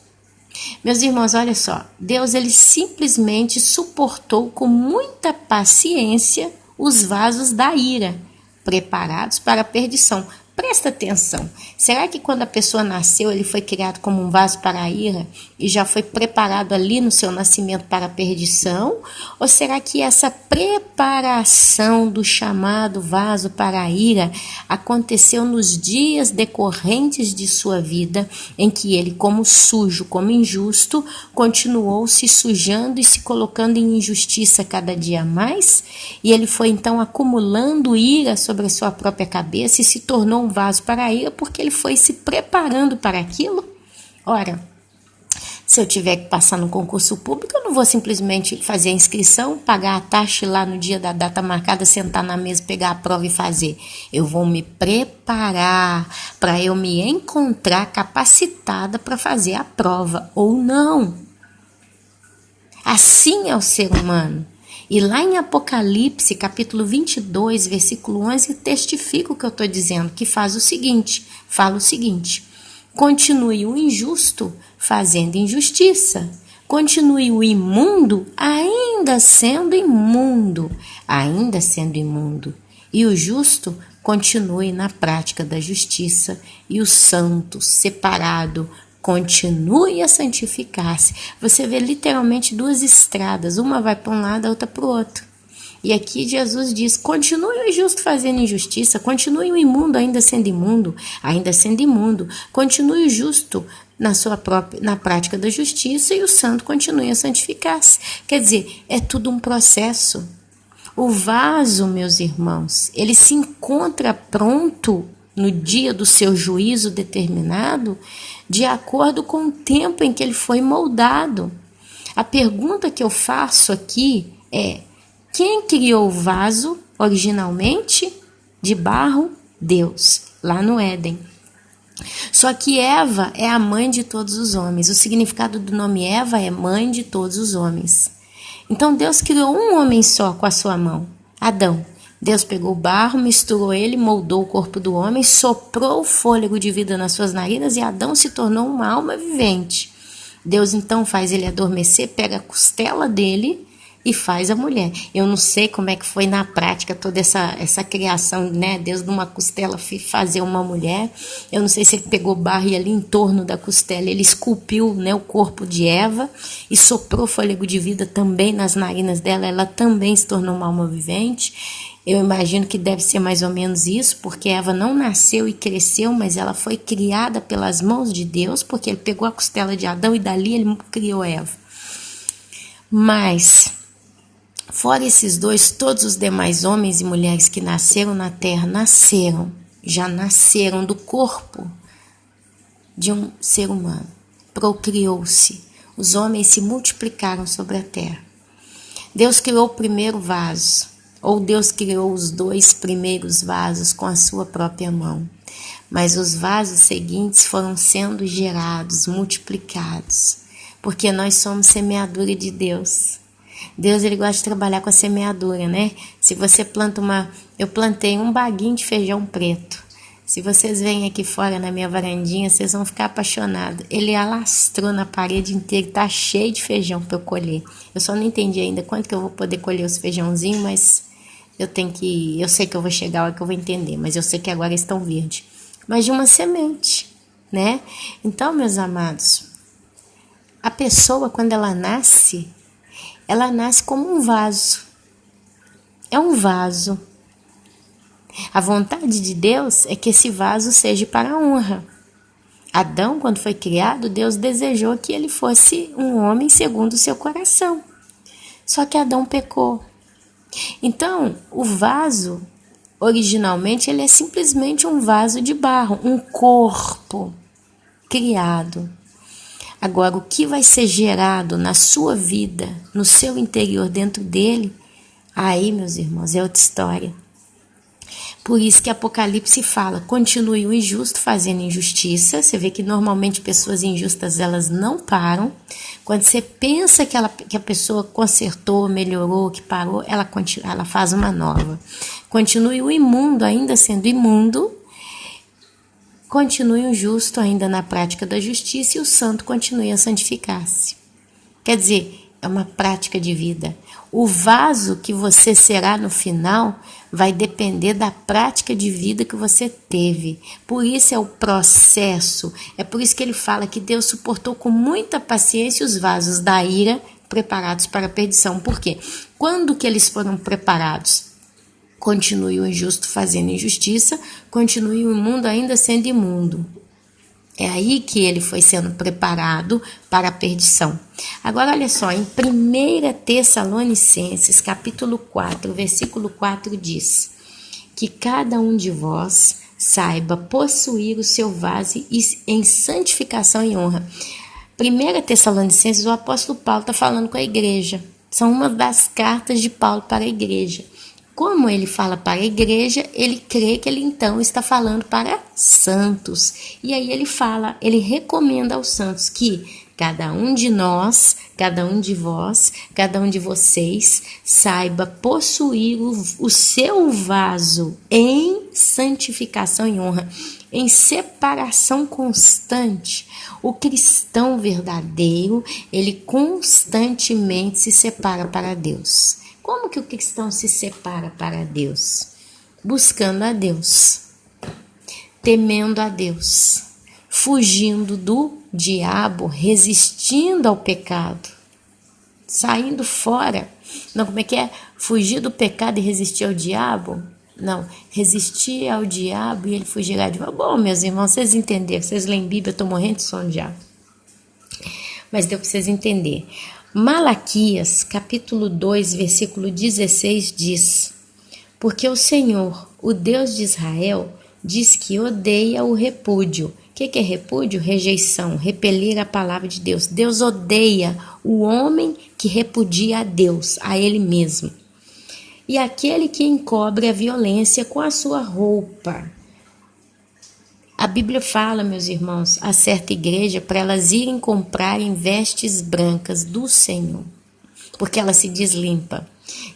Meus irmãos, olha só. Deus, ele simplesmente suportou com muita paciência os vasos da ira, preparados para a perdição. Presta atenção. Será que quando a pessoa nasceu, ele foi criado como um vaso para a ira e já foi preparado ali no seu nascimento para a perdição? Ou será que essa preparação do chamado vaso para a ira aconteceu nos dias decorrentes de sua vida, em que ele, como sujo, como injusto, continuou se sujando e se colocando em injustiça cada dia mais? E ele foi então acumulando ira sobre a sua própria cabeça e se tornou um vaso para a ira porque ele foi se preparando para aquilo? Ora, se eu tiver que passar no concurso público, eu não vou simplesmente fazer a inscrição, pagar a taxa lá no dia da data marcada, sentar na mesa, pegar a prova e fazer. Eu vou me preparar para eu me encontrar capacitada para fazer a prova ou não. Assim é o ser humano. E lá em Apocalipse, capítulo 22, versículo 11, testifica o que eu estou dizendo, que fala o seguinte, continue o injusto fazendo injustiça, continue o imundo ainda sendo imundo, e o justo continue na prática da justiça, e o santo, separado, continue a santificar-se. Você vê literalmente duas estradas, uma vai para um lado, a outra para o outro. E aqui Jesus diz, continue o injusto fazendo injustiça, continue o imundo ainda sendo imundo, continue o justo na prática da justiça e o santo continue a santificar-se. Quer dizer, é tudo um processo. O vaso, meus irmãos, ele se encontra pronto no dia do seu juízo determinado, de acordo com o tempo em que ele foi moldado. A pergunta que eu faço aqui é, quem criou o vaso originalmente? De barro? Deus, lá no Éden. Só que Eva é a mãe de todos os homens. O significado do nome Eva é mãe de todos os homens. Então Deus criou um homem só com a sua mão, Adão. Deus pegou o barro, misturou ele, moldou o corpo do homem, soprou o fôlego de vida nas suas narinas e Adão se tornou uma alma vivente. Deus então faz ele adormecer, pega a costela dele e faz a mulher. Eu não sei como é que foi na prática toda essa criação, né? Deus de uma costela fazer uma mulher. Eu não sei se ele pegou barro e ali em torno da costela ele esculpiu, né, o corpo de Eva e soprou fôlego de vida também nas narinas dela. Ela também se tornou uma alma vivente. Eu imagino que deve ser mais ou menos isso, porque Eva não nasceu e cresceu, mas ela foi criada pelas mãos de Deus, porque ele pegou a costela de Adão e dali ele criou Eva. Mas, fora esses dois, todos os demais homens e mulheres que nasceram na terra, já nasceram do corpo de um ser humano. Procriou-se. Os homens se multiplicaram sobre a terra. Deus criou o primeiro vaso. Ou Deus criou os dois primeiros vasos com a sua própria mão. Mas os vasos seguintes foram sendo gerados, multiplicados. Porque nós somos semeadura de Deus. Deus, ele gosta de trabalhar com a semeadura, né? Se você planta eu plantei um baguinho de feijão preto. Se vocês vêm aqui fora na minha varandinha, vocês vão ficar apaixonados. Ele alastrou na parede inteira, tá cheio de feijão para eu colher. Eu só não entendi ainda quanto que eu vou poder colher os feijãozinhos, mas eu sei que eu vou chegar a hora que eu vou entender, mas eu sei que agora estão verdes. Mas de uma semente, né? Então, meus amados, a pessoa quando ela nasce, ela nasce como um vaso. É um vaso. A vontade de Deus é que esse vaso seja para a honra. Adão, quando foi criado, Deus desejou que ele fosse um homem segundo o seu coração. Só que Adão pecou. Então, o vaso, originalmente, ele é simplesmente um vaso de barro, um corpo criado. Agora, o que vai ser gerado na sua vida, no seu interior, dentro dele, aí, meus irmãos, é outra história. Por isso que Apocalipse fala, continue o injusto fazendo injustiça. Você vê que normalmente pessoas injustas, elas não param. Quando você pensa que a pessoa consertou, melhorou, que parou, ela faz uma nova. Continue o imundo ainda sendo imundo. Continue o justo ainda na prática da justiça e o santo continue a santificar-se. Quer dizer, é uma prática de vida. O vaso que você será no final vai depender da prática de vida que você teve. Por isso é o processo. É por isso que ele fala que Deus suportou com muita paciência os vasos da ira preparados para a perdição. Por quê? Quando que eles foram preparados? Continue o injusto fazendo injustiça, continue o imundo ainda sendo imundo. É aí que ele foi sendo preparado para a perdição. Agora, olha só, em 1 Tessalonicenses, capítulo 4, versículo 4 diz que cada um de vós saiba possuir o seu vaso em santificação e honra. 1 Tessalonicenses, o apóstolo Paulo está falando com a igreja. São uma das cartas de Paulo para a igreja. Como ele fala para a igreja, ele crê que ele então está falando para santos. E aí ele recomenda aos santos que cada um de nós, cada um de vós, cada um de vocês saiba possuir o seu vaso em santificação e honra, em separação constante. O cristão verdadeiro, ele constantemente se separa para Deus. Como que o cristão se separa para Deus? Buscando a Deus, temendo a Deus, fugindo do diabo, resistindo ao pecado, saindo fora. Não, como é que é? Fugir do pecado e resistir ao diabo? Não, resistir ao diabo e ele fugirá de... Bom, meus irmãos, vocês entenderam, vocês leem Bíblia, eu estou morrendo de sono já. Mas deu para vocês entenderem. Malaquias, capítulo 2, versículo 16 diz: porque o Senhor, o Deus de Israel, diz que odeia o repúdio. O que é repúdio? Rejeição, repelir a palavra de Deus. Deus odeia o homem que repudia a Deus, a ele mesmo. E aquele que encobre a violência com a sua roupa. A Bíblia fala, meus irmãos, a certa igreja para elas irem comprarem vestes brancas do Senhor, porque ela se deslimpa.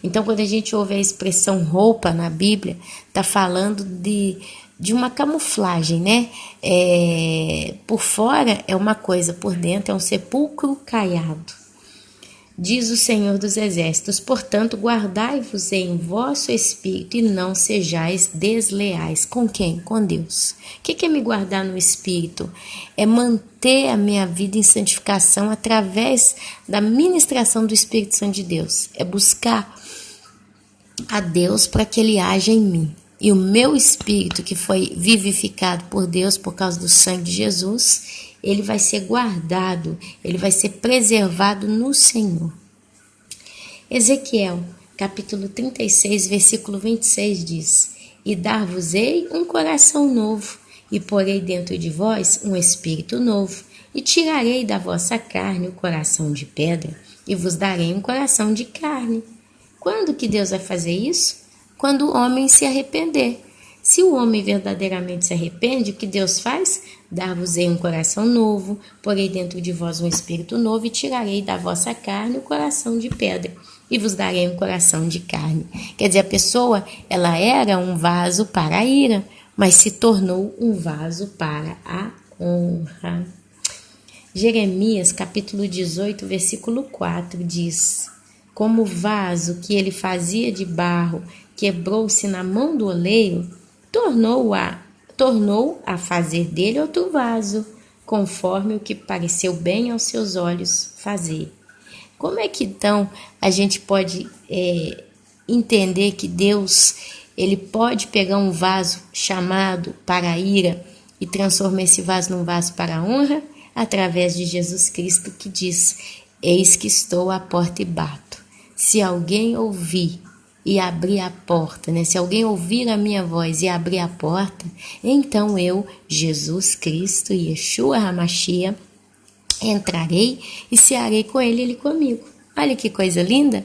Então, quando a gente ouve a expressão roupa na Bíblia, está falando de uma camuflagem, né? Por fora é uma coisa, por dentro é um sepulcro caiado. Diz o Senhor dos Exércitos, portanto, guardai-vos em vosso espírito e não sejais desleais. Com quem? Com Deus. O que é me guardar no espírito? É manter a minha vida em santificação através da ministração do Espírito Santo de Deus. É buscar a Deus para que Ele haja em mim. E o meu espírito, que foi vivificado por Deus por causa do sangue de Jesus, ele vai ser guardado, ele vai ser preservado no Senhor. Ezequiel, capítulo 36, versículo 26 diz: e dar-vos-ei um coração novo, e porei dentro de vós um espírito novo, e tirarei da vossa carne o coração de pedra, e vos darei um coração de carne. Quando que Deus vai fazer isso? Quando o homem se arrepender. Se o homem verdadeiramente se arrepende, o que Deus faz? Dar-vos-ei um coração novo, porei dentro de vós um espírito novo e tirarei da vossa carne o coração de pedra e vos darei um coração de carne. Quer dizer, a pessoa, ela era um vaso para a ira, mas se tornou um vaso para a honra. Jeremias, capítulo 18, versículo 4 diz: como o vaso que ele fazia de barro quebrou-se na mão do oleiro, tornou a fazer dele outro vaso, conforme o que pareceu bem aos seus olhos fazer. Como é que então a gente pode entender que Deus, ele pode pegar um vaso chamado para a ira e transformar esse vaso num vaso para a honra? Através de Jesus Cristo, que diz: eis que estou à porta e bato. Se alguém ouvir e abrir a porta, né? Se alguém ouvir a minha voz e abrir a porta, então eu, Jesus Cristo, Yeshua HaMashiach, entrarei e cearei com ele, ele comigo. Olha que coisa linda!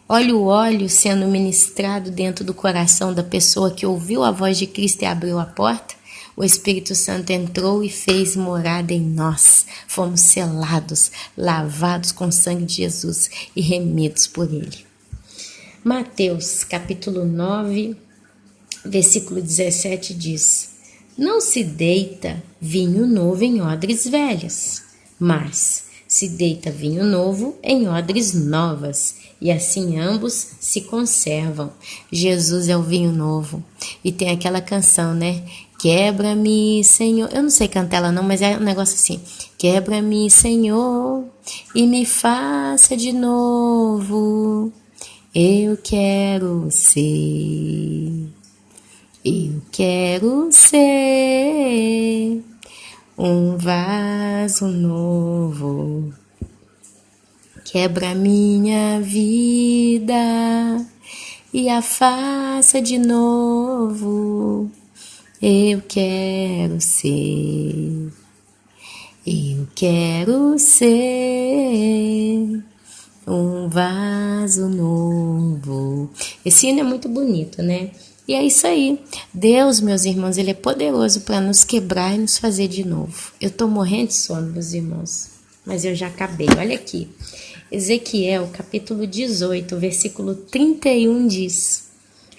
Olha o óleo sendo ministrado dentro do coração da pessoa que ouviu a voz de Cristo e abriu a porta. O Espírito Santo entrou e fez morada em nós. Fomos selados, lavados com o sangue de Jesus e remidos por ele. Mateus, capítulo 9, versículo 17 diz: não se deita vinho novo em odres velhas, mas se deita vinho novo em odres novas, e assim ambos se conservam. Jesus é o vinho novo. E tem aquela canção, né? Quebra-me, Senhor. Eu não sei cantar ela não, mas é um negócio assim. Quebra-me, Senhor, e me faça de novo. Eu quero ser um vaso novo. Quebra minha vida e a faça de novo. Eu quero ser um vaso novo. Esse hino é muito bonito, né? E é isso aí. Deus, meus irmãos, ele é poderoso para nos quebrar e nos fazer de novo. Eu tô morrendo de sono, meus irmãos, mas eu já acabei. Olha aqui. Ezequiel, capítulo 18, versículo 31 diz: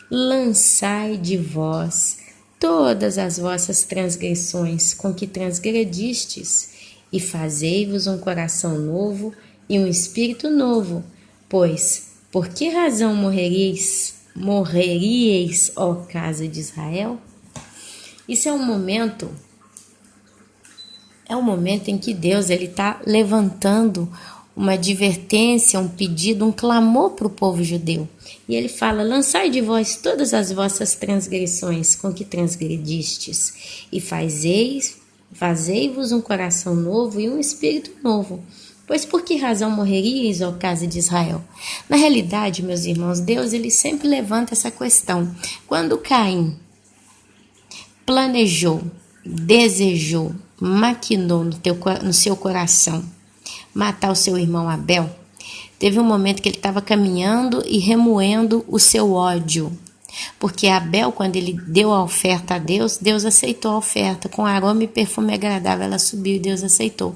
lançai de vós todas as vossas transgressões com que transgredistes, e fazei-vos um coração novo e um espírito novo. Pois, por que razão morreríeis, ó casa de Israel? Isso é um momento em que Deus está levantando uma advertência, um pedido, um clamor para o povo judeu. E ele fala: lançai de vós todas as vossas transgressões com que transgredistes, e fazei-vos um coração novo e um espírito novo. Pois por que razão morreríeis, ó casa de Israel? Na realidade, meus irmãos, Deus ele sempre levanta essa questão. Quando Caim planejou, desejou, maquinou no seu coração matar o seu irmão Abel, teve um momento que ele estava caminhando e remoendo o seu ódio. Porque Abel, quando ele deu a oferta a Deus, Deus aceitou a oferta. Com aroma e perfume agradável, ela subiu e Deus aceitou.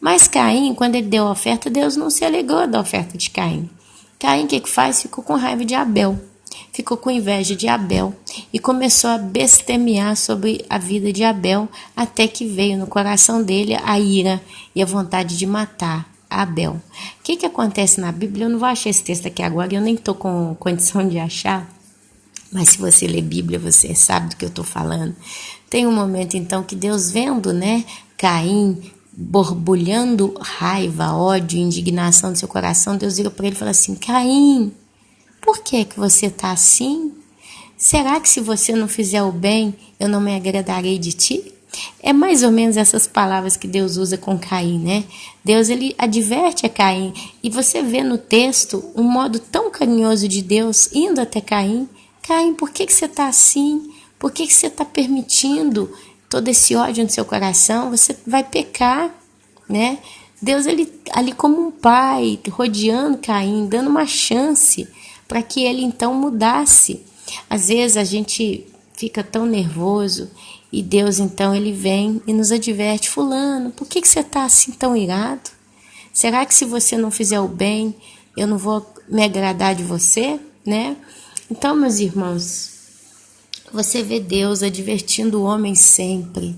Mas Caim, quando ele deu a oferta, Deus não se alegrou da oferta de Caim. Caim, o que faz? Ficou com raiva de Abel. Ficou com inveja de Abel e começou a bestemear sobre a vida de Abel, até que veio no coração dele a ira e a vontade de matar Abel. O que acontece na Bíblia? Eu não vou achar esse texto aqui agora, eu nem estou com condição de achar, mas se você lê Bíblia, você sabe do que eu estou falando. Tem um momento então que Deus, vendo, né, Caim borbulhando raiva, ódio, indignação no seu coração, Deus vira para ele e fala assim: Caim, por que você está assim? Será que se você não fizer o bem, eu não me agradarei de ti? É mais ou menos essas palavras que Deus usa com Caim, né? Deus, ele adverte a Caim. E você vê no texto um modo tão carinhoso de Deus indo até Caim. Caim, por que você está assim? Por que você está permitindo todo esse ódio no seu coração? Você vai pecar, né? Deus, ele ali como um pai, rodeando Caim, dando uma chance para que ele então mudasse. Às vezes a gente fica tão nervoso e Deus então ele vem e nos adverte: fulano, por que você está assim tão irado? Será que se você não fizer o bem, eu não vou me agradar de você, né? Então, meus irmãos, você vê Deus advertindo o homem sempre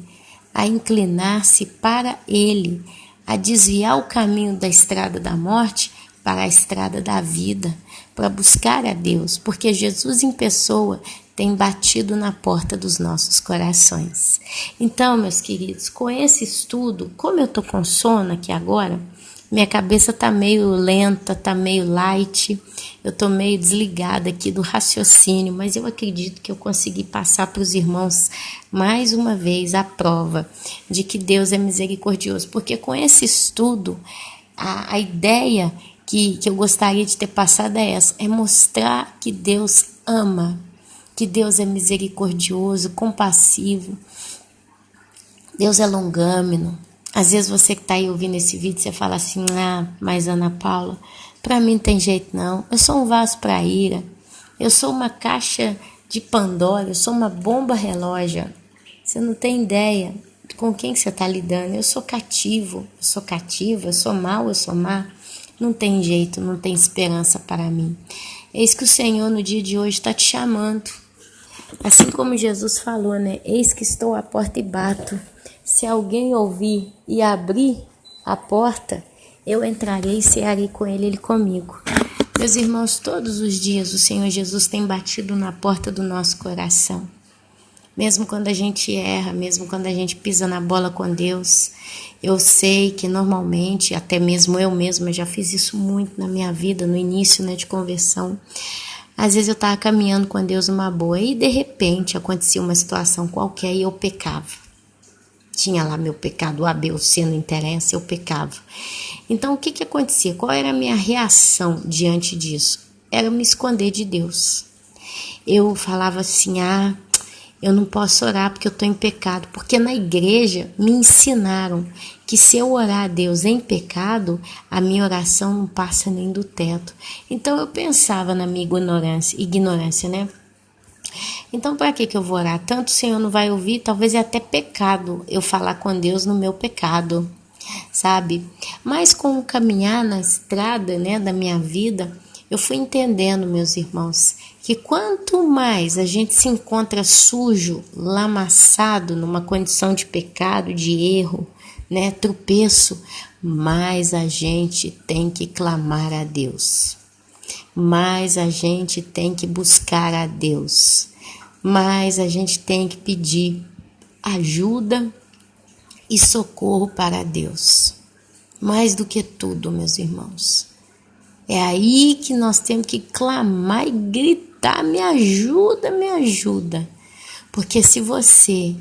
a inclinar-se para ele, a desviar o caminho da estrada da morte para a estrada da vida, para buscar a Deus, porque Jesus em pessoa tem batido na porta dos nossos corações. Então, meus queridos, com esse estudo, como eu estou com sono aqui agora, Minha cabeça tá meio lenta, tá meio light. Eu tô meio desligada aqui do raciocínio, mas eu acredito que eu consegui passar para os irmãos mais uma vez a prova de que Deus é misericordioso. Porque com esse estudo, a ideia que eu gostaria de ter passado é essa: é mostrar que Deus ama, que Deus é misericordioso, compassivo, Deus é longâmino. Às vezes você que está aí ouvindo esse vídeo, você fala assim: ah, mas Ana Paula, para mim não tem jeito não. Eu sou um vaso para ira. Eu sou uma caixa de Pandora. Eu sou uma bomba relógio. Você não tem ideia com quem você está lidando. Eu sou cativo, eu sou cativa, eu sou mal, eu sou má. Não tem jeito, não tem esperança para mim. Eis que o Senhor no dia de hoje está te chamando. Assim como Jesus falou, né? Eis que estou à porta e bato. Se alguém ouvir e abrir a porta, eu entrarei e cearei com ele, ele comigo. Meus irmãos, todos os dias o Senhor Jesus tem batido na porta do nosso coração. Mesmo quando a gente erra, mesmo quando a gente pisa na bola com Deus, eu sei que normalmente, até mesmo eu mesma já fiz isso muito na minha vida, no início, né, de conversão. Às vezes eu estava caminhando com Deus numa boa e de repente acontecia uma situação qualquer e eu pecava. Tinha lá meu pecado, o A, B ou C, não interessa, eu pecava. Então o que acontecia? Qual era a minha reação diante disso? Era me esconder de Deus. Eu falava assim: ah, eu não posso orar porque eu estou em pecado. Porque na igreja me ensinaram que se eu orar a Deus em pecado, a minha oração não passa nem do teto. Então eu pensava na minha ignorância, né? Então para que eu vou orar? Tanto o Senhor não vai ouvir, talvez é até pecado eu falar com Deus no meu pecado, sabe? Mas com o caminhar na estrada, né, da minha vida, eu fui entendendo, meus irmãos, que quanto mais a gente se encontra sujo, lamaçado, numa condição de pecado, de erro, né, tropeço, mais a gente tem que clamar a Deus, mais a gente tem que buscar a Deus, mais a gente tem que pedir ajuda e socorro para Deus. Mais do que tudo, meus irmãos. É aí que nós temos que clamar e gritar: me ajuda, me ajuda. Porque se você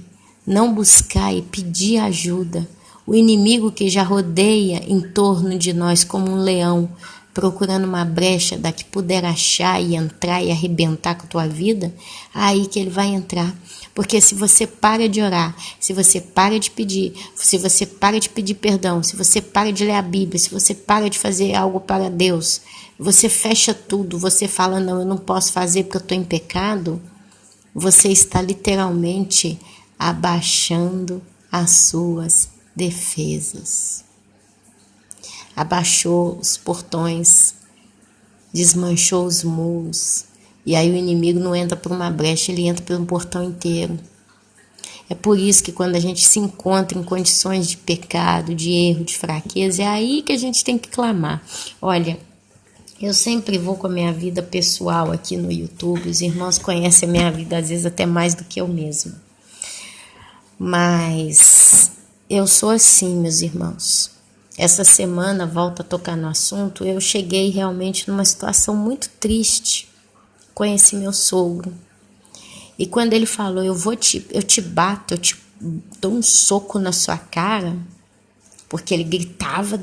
não buscar e pedir ajuda, o inimigo que já rodeia em torno de nós como um leão, procurando uma brecha da que puder achar e entrar e arrebentar com a tua vida, aí que ele vai entrar. Porque se você para de orar, se você para de pedir, se você para de pedir perdão, se você para de ler a Bíblia, se você para de fazer algo para Deus, você fecha tudo, você fala: não, eu não posso fazer porque eu estou em pecado, você está literalmente abaixando as suas defesas. Abaixou os portões, desmanchou os muros, e aí o inimigo não entra por uma brecha, ele entra por um portão inteiro. É por isso que quando a gente se encontra em condições de pecado, de erro, de fraqueza, é aí que a gente tem que clamar. Olha, eu sempre vou com a minha vida pessoal aqui no YouTube, os irmãos conhecem a minha vida às vezes até mais do que eu mesma. Mas eu sou assim, meus irmãos. Essa semana, volto a tocar no assunto, eu cheguei realmente numa situação muito triste. Conheci meu sogro. E quando ele falou: eu te bato, eu te dou um soco na sua cara, porque ele gritava,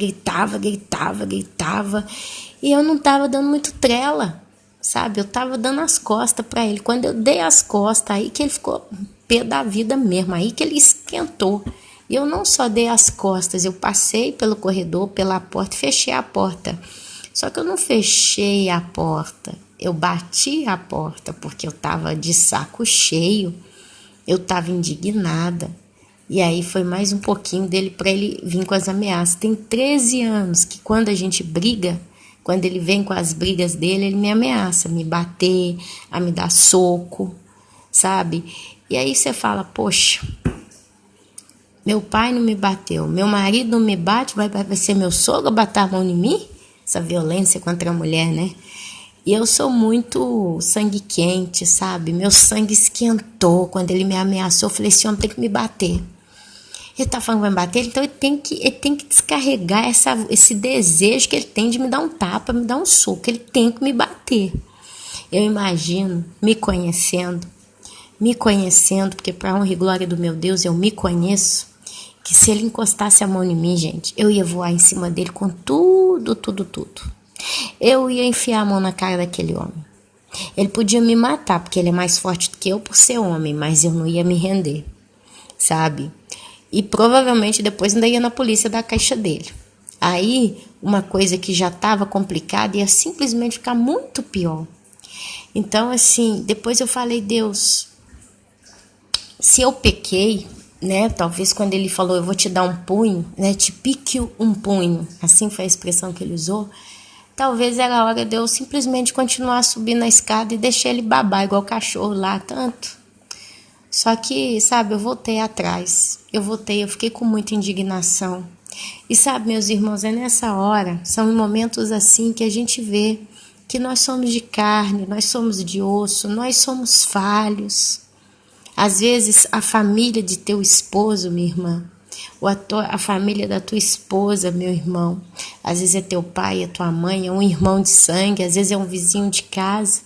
e eu não estava dando muito trela, sabe? Eu estava dando as costas para ele. Quando eu dei as costas, aí que ele ficou pé da vida mesmo, aí que ele esquentou. E eu não só dei as costas, eu passei pelo corredor, pela porta e fechei a porta. Só que eu não fechei a porta, eu bati a porta, porque eu estava de saco cheio, eu estava indignada. E aí foi mais um pouquinho dele para ele vir com as ameaças. Tem 13 anos que quando a gente briga, quando ele vem com as brigas dele, ele me ameaça, me bater, a me dar soco, sabe? E aí você fala: poxa, meu pai não me bateu, meu marido não me bate, vai ser meu sogro bater a mão em mim? Essa violência contra a mulher, né? E eu sou muito sangue quente, sabe? Meu sangue esquentou quando ele me ameaçou. Eu falei: esse homem tem que me bater. Ele tá falando que vai me bater, então ele tem que descarregar esse desejo que ele tem de me dar um tapa, me dar um soco. Ele tem que me bater. Eu imagino, me conhecendo, porque para honra e glória do meu Deus eu me conheço, que se ele encostasse a mão em mim, gente, eu ia voar em cima dele com tudo, tudo, tudo. Eu ia enfiar a mão na cara daquele homem. Ele podia me matar, porque ele é mais forte do que eu por ser homem, mas eu não ia me render, sabe? E provavelmente depois ainda ia na polícia dar a caixa dele. Aí, uma coisa que já estava complicada ia simplesmente ficar muito pior. Então, assim, depois eu falei, Deus, se eu pequei, né, talvez quando ele falou, eu vou te dar um punho, né, te pique um punho, assim foi a expressão que ele usou, talvez era a hora de eu simplesmente continuar subindo a escada e deixar ele babar igual cachorro lá, tanto. Só que, sabe, eu voltei atrás, eu fiquei com muita indignação. E sabe, meus irmãos, é nessa hora, são em momentos assim que a gente vê que nós somos de carne, nós somos de osso, nós somos falhos. Às vezes a família de teu esposo, minha irmã, ou a família da tua esposa, meu irmão, às vezes é teu pai, é tua mãe, é um irmão de sangue, às vezes é um vizinho de casa.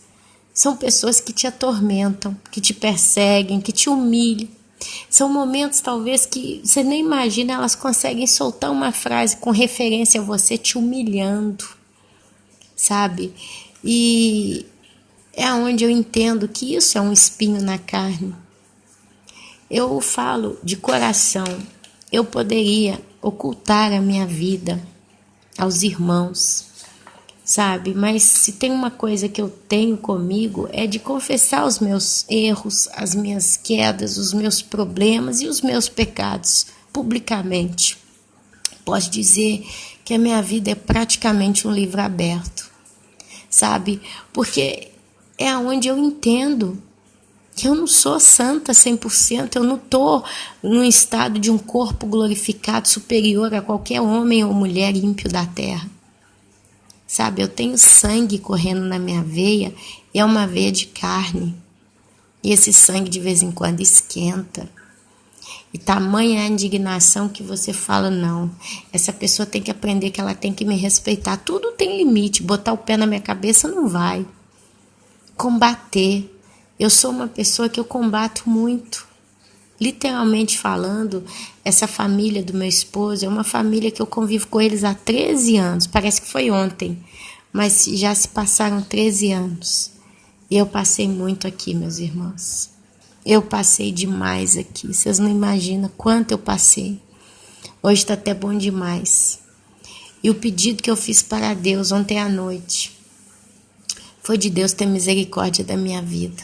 São pessoas que te atormentam, que te perseguem, que te humilham. São momentos, talvez, que você nem imagina, elas conseguem soltar uma frase com referência a você te humilhando, sabe? E é onde eu entendo que isso é um espinho na carne. Eu falo de coração, eu poderia ocultar a minha vida aos irmãos, sabe? Mas se tem uma coisa que eu tenho comigo é de confessar os meus erros, as minhas quedas, os meus problemas e os meus pecados publicamente. Posso dizer que a minha vida é praticamente um livro aberto, sabe? Porque é onde eu entendo que eu não sou santa 100%, eu não estou num estado de um corpo glorificado superior a qualquer homem ou mulher ímpio da terra. Sabe, eu tenho sangue correndo na minha veia e é uma veia de carne. E esse sangue de vez em quando esquenta. E tamanha a indignação que você fala, não, essa pessoa tem que aprender que ela tem que me respeitar. Tudo tem limite, botar o pé na minha cabeça não vai. Combater. Eu sou uma pessoa que eu combato muito. Literalmente falando, essa família do meu esposo é uma família que eu convivo com eles há 13 anos. Parece que foi ontem, mas já se passaram 13 anos. E eu passei muito aqui, meus irmãos. Eu passei demais aqui. Vocês não imaginam quanto eu passei. Hoje está até bom demais. E o pedido que eu fiz para Deus ontem à noite foi de Deus ter misericórdia da minha vida.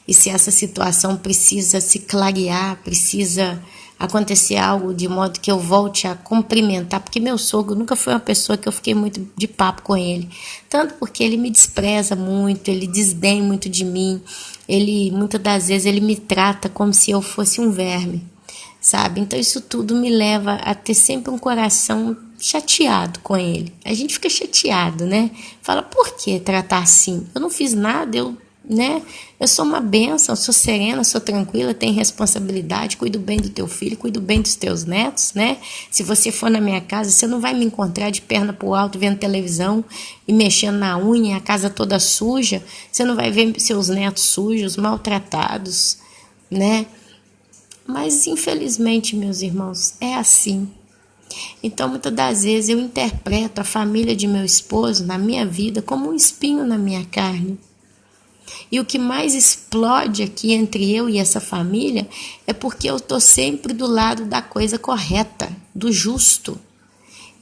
E se essa situação precisa se clarear, precisa acontecer algo de modo que eu volte a cumprimentar, porque meu sogro nunca foi uma pessoa que eu fiquei muito de papo com ele, tanto porque ele me despreza muito, ele desdém muito de mim, ele muitas das vezes ele me trata como se eu fosse um verme, sabe? Então isso tudo me leva a ter sempre um coração chateado com ele. A gente fica chateado, né? Fala, por que tratar assim? Eu não fiz nada, eu sou uma bênção, sou serena, sou tranquila, tenho responsabilidade, cuido bem do teu filho, cuido bem dos teus netos, né? Se você for na minha casa, você não vai me encontrar de perna pro alto, vendo televisão e mexendo na unha, a casa toda suja. Você não vai ver seus netos sujos, maltratados, né? Mas, infelizmente, meus irmãos, é assim. Então, muitas das vezes, eu interpreto a família de meu esposo, na minha vida, como um espinho na minha carne. E o que mais explode aqui entre eu e essa família é porque eu estou sempre do lado da coisa correta, do justo.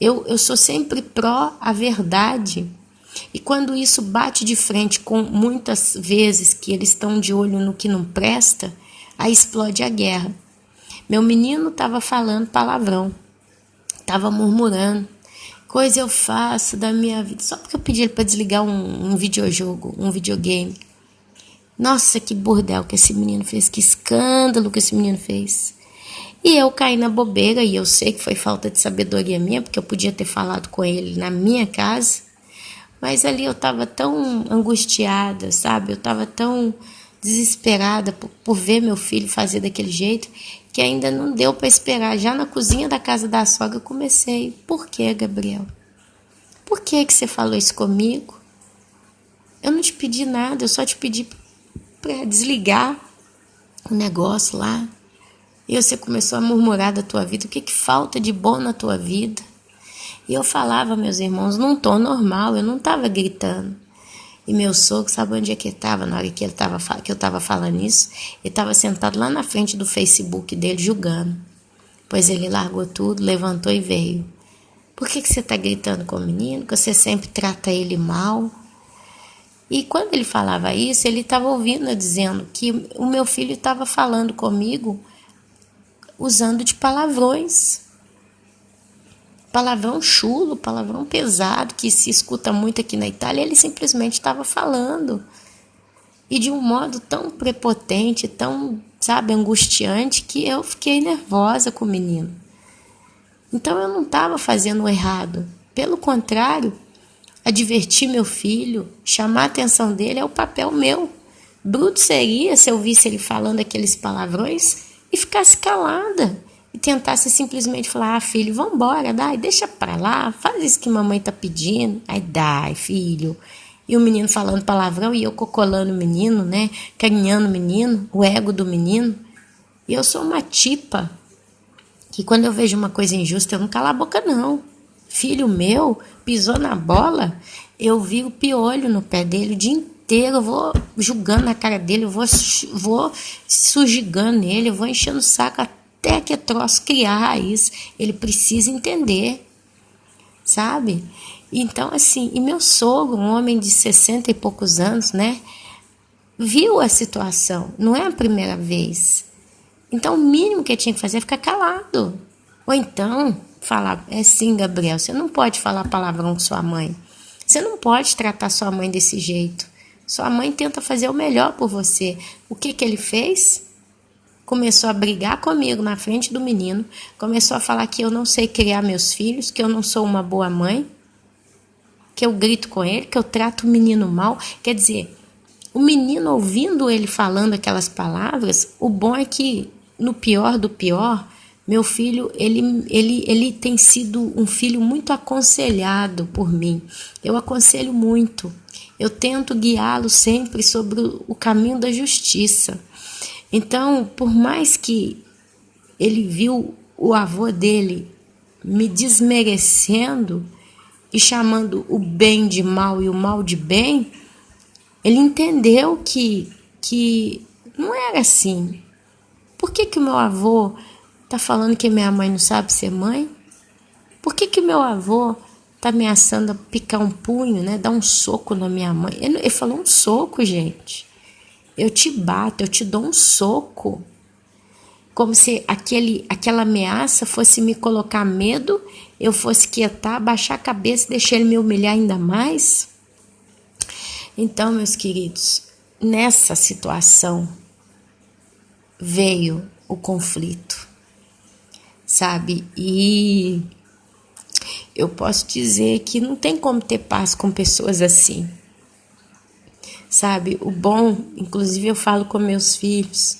Eu sou sempre pró a verdade. E quando isso bate de frente com muitas vezes que eles estão de olho no que não presta, aí explode a guerra. Meu menino estava falando palavrão, estava murmurando. Coisa eu faço da minha vida, só porque eu pedi ele para desligar um videojogo, um videogame. Nossa, que bordel que esse menino fez, que escândalo que esse menino fez. E eu caí na bobeira, e eu sei que foi falta de sabedoria minha, porque eu podia ter falado com ele na minha casa, mas ali eu estava tão angustiada, sabe? Eu estava tão desesperada por ver meu filho fazer daquele jeito, que ainda não deu para esperar. Já na cozinha da casa da sogra eu comecei. Por que, Gabriel? Por que você falou isso comigo? Eu não te pedi nada, eu só te pedi para desligar o negócio lá. E você começou a murmurar da tua vida. O que falta de bom na tua vida? E eu falava, meus irmãos, num tom normal, eu não estava gritando. E meu sogro, sabe onde é que ele estava? Na hora que eu estava falando isso, ele estava sentado lá na frente do Facebook dele, julgando. Pois ele largou tudo, levantou e veio. Por que você está gritando com o menino? Que você sempre trata ele mal? E quando ele falava isso, ele estava ouvindo eu dizendo que o meu filho estava falando comigo usando de palavrões. Palavrão chulo, palavrão pesado, que se escuta muito aqui na Itália, ele simplesmente estava falando. E de um modo tão prepotente, tão, sabe, angustiante, que eu fiquei nervosa com o menino. Então eu não estava fazendo o errado. Pelo contrário, advertir meu filho, chamar a atenção dele é o papel meu. Bruto seria se eu visse ele falando aqueles palavrões e ficasse calada. E tentasse simplesmente falar, filho, vambora, dai, deixa pra lá, faz isso que mamãe tá pedindo. Aí, dai, filho. E o menino falando palavrão e eu cocolando o menino, né, carinhando o menino, o ego do menino. E eu sou uma tipa que quando eu vejo uma coisa injusta, eu não calo a boca, não. Filho meu pisou na bola, eu vi o piolho no pé dele o dia inteiro, eu vou julgando na cara dele, eu vou sujigando nele, eu vou enchendo o saco até que troço criar raiz. Ele precisa entender, sabe? Então, assim, e meu sogro, um homem de 60 e poucos anos, né, viu a situação, não é a primeira vez. Então, o mínimo que ele tinha que fazer é ficar calado. Ou então, falar, sim, Gabriel, você não pode falar palavrão com sua mãe. Você não pode tratar sua mãe desse jeito. Sua mãe tenta fazer o melhor por você. O que ele fez? Começou a brigar comigo na frente do menino, começou a falar que eu não sei criar meus filhos, que eu não sou uma boa mãe, que eu grito com ele, que eu trato o menino mal. Quer dizer, o menino ouvindo ele falando aquelas palavras, o bom é que, no pior do pior, meu filho, ele tem sido um filho muito aconselhado por mim. Eu aconselho muito. Eu tento guiá-lo sempre sobre o caminho da justiça. Então, por mais que ele viu o avô dele me desmerecendo e chamando o bem de mal e o mal de bem, ele entendeu que não era assim. Por que o meu avô está falando que minha mãe não sabe ser mãe? Por que o meu avô está ameaçando a picar um punho, né, dar um soco na minha mãe? Ele falou um soco, gente. Eu te bato, eu te dou um soco. Como se aquela ameaça fosse me colocar medo, eu fosse quietar, baixar a cabeça e deixar ele me humilhar ainda mais. Então, meus queridos, nessa situação veio o conflito, sabe? E eu posso dizer que não tem como ter paz com pessoas assim, sabe? O bom, inclusive eu falo com meus filhos,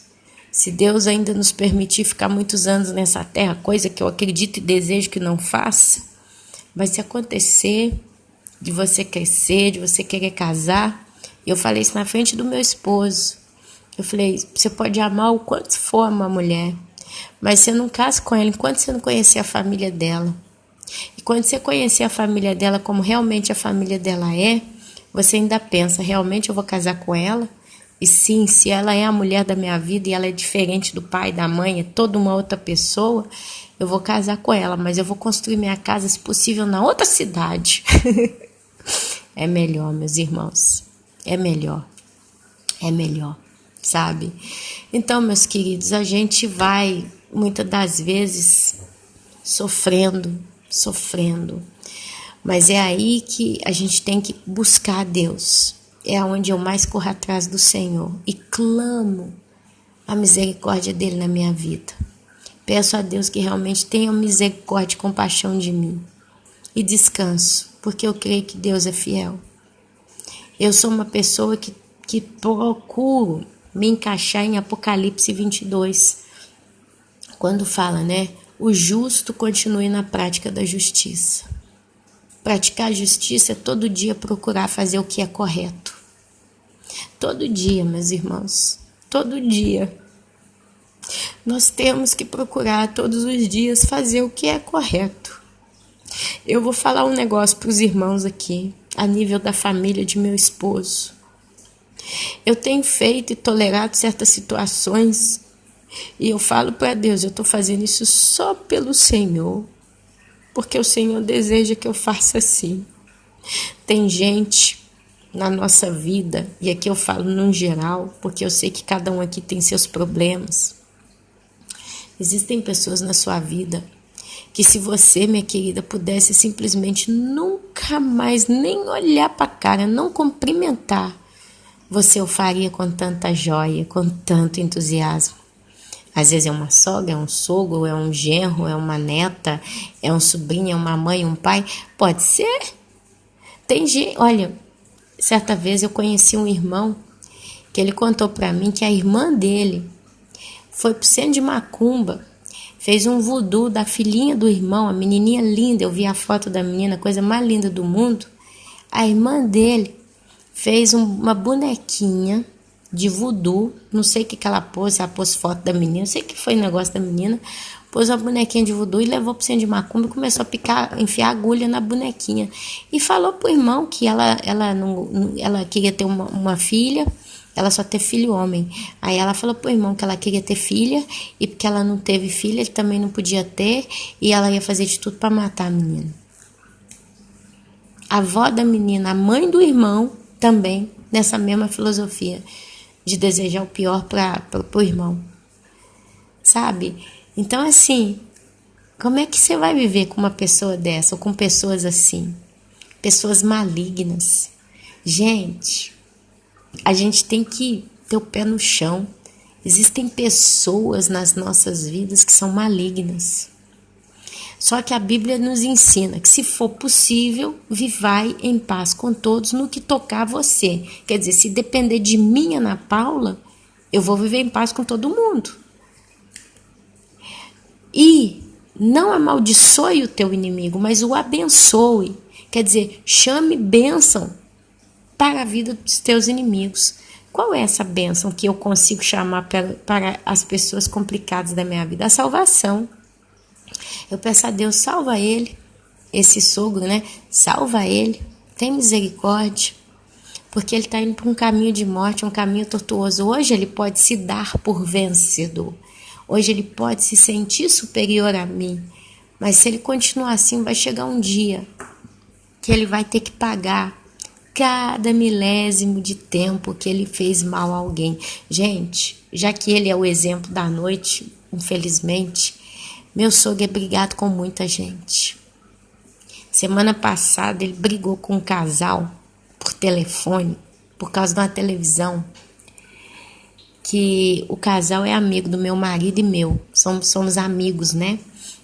se Deus ainda nos permitir ficar muitos anos nessa terra, coisa que eu acredito e desejo que não faça, vai se acontecer de você crescer, de você querer casar. Eu falei isso na frente do meu esposo. Eu falei, você pode amar o quanto for uma mulher, mas você não casa com ela enquanto você não conhecer a família dela. E quando você conhecer a família dela como realmente a família dela é, você ainda pensa, realmente eu vou casar com ela? E sim, se ela é a mulher da minha vida e ela é diferente do pai, da mãe, é toda uma outra pessoa, eu vou casar com ela, mas eu vou construir minha casa, se possível, na outra cidade. É melhor, meus irmãos. É melhor. É melhor, sabe? Então, meus queridos, a gente vai, muitas das vezes, sofrendo. Mas é aí que a gente tem que buscar a Deus. É onde eu mais corro atrás do Senhor e clamo a misericórdia dele na minha vida. Peço a Deus que realmente tenha misericórdia e compaixão de mim. E descanso, porque eu creio que Deus é fiel. Eu sou uma pessoa que procuro me encaixar em Apocalipse 22, quando fala, né? O justo continue na prática da justiça. Praticar a justiça é todo dia procurar fazer o que é correto. Todo dia, meus irmãos, todo dia. Nós temos que procurar todos os dias fazer o que é correto. Eu vou falar um negócio para os irmãos aqui, a nível da família de meu esposo. Eu tenho feito e tolerado certas situações e eu falo para Deus, eu estou fazendo isso só pelo Senhor, porque o Senhor deseja que eu faça assim. Tem gente na nossa vida, e aqui eu falo no geral, porque eu sei que cada um aqui tem seus problemas. Existem pessoas na sua vida que se você, minha querida, pudesse simplesmente nunca mais nem olhar para a cara, não cumprimentar, você o faria com tanta joia, com tanto entusiasmo. Às vezes é uma sogra, é um sogro, é um genro, é uma neta, é um sobrinho, é uma mãe, um pai. Pode ser. Tem gente, olha, certa vez eu conheci um irmão que ele contou para mim que a irmã dele foi pro centro de macumba, fez um voodoo da filhinha do irmão, a menininha linda, eu vi a foto da menina, coisa mais linda do mundo. A irmã dele fez uma bonequinha de voodoo, não sei o que ela pôs, ela pôs foto da menina, não sei o que foi o negócio da menina, pôs uma bonequinha de voodoo e levou pro centro de macumba e começou a enfiar agulha na bonequinha. E falou pro irmão que ela queria ter uma filha, ela só teve filho homem. Aí ela falou pro irmão que ela queria ter filha e porque ela não teve filha, ele também não podia ter e ela ia fazer de tudo para matar a menina. A avó da menina, a mãe do irmão, também nessa mesma filosofia de desejar o pior para o irmão. Sabe? Então, assim, como é que você vai viver com uma pessoa dessa ou com pessoas assim? Pessoas malignas. Gente, a gente tem que ter o pé no chão. Existem pessoas nas nossas vidas que são malignas. Só que a Bíblia nos ensina que, se for possível, vivai em paz com todos no que tocar a você. Quer dizer, se depender de mim, Ana Paula, eu vou viver em paz com todo mundo. E não amaldiçoe o teu inimigo, mas o abençoe. Quer dizer, chame bênção para a vida dos teus inimigos. Qual é essa bênção que eu consigo chamar para as pessoas complicadas da minha vida? A salvação. Eu peço a Deus, salva ele, esse sogro, né? Salva ele, tem misericórdia, porque ele está indo para um caminho de morte, um caminho tortuoso. Hoje ele pode se dar por vencedor, hoje ele pode se sentir superior a mim, mas se ele continuar assim, vai chegar um dia que ele vai ter que pagar cada milésimo de tempo que ele fez mal a alguém. Gente, já que ele é o exemplo da noite, infelizmente, meu sogro é brigado com muita gente. Semana passada ele brigou com um casal por telefone, por causa de uma televisão, que o casal é amigo do meu marido e meu. Somos amigos, né?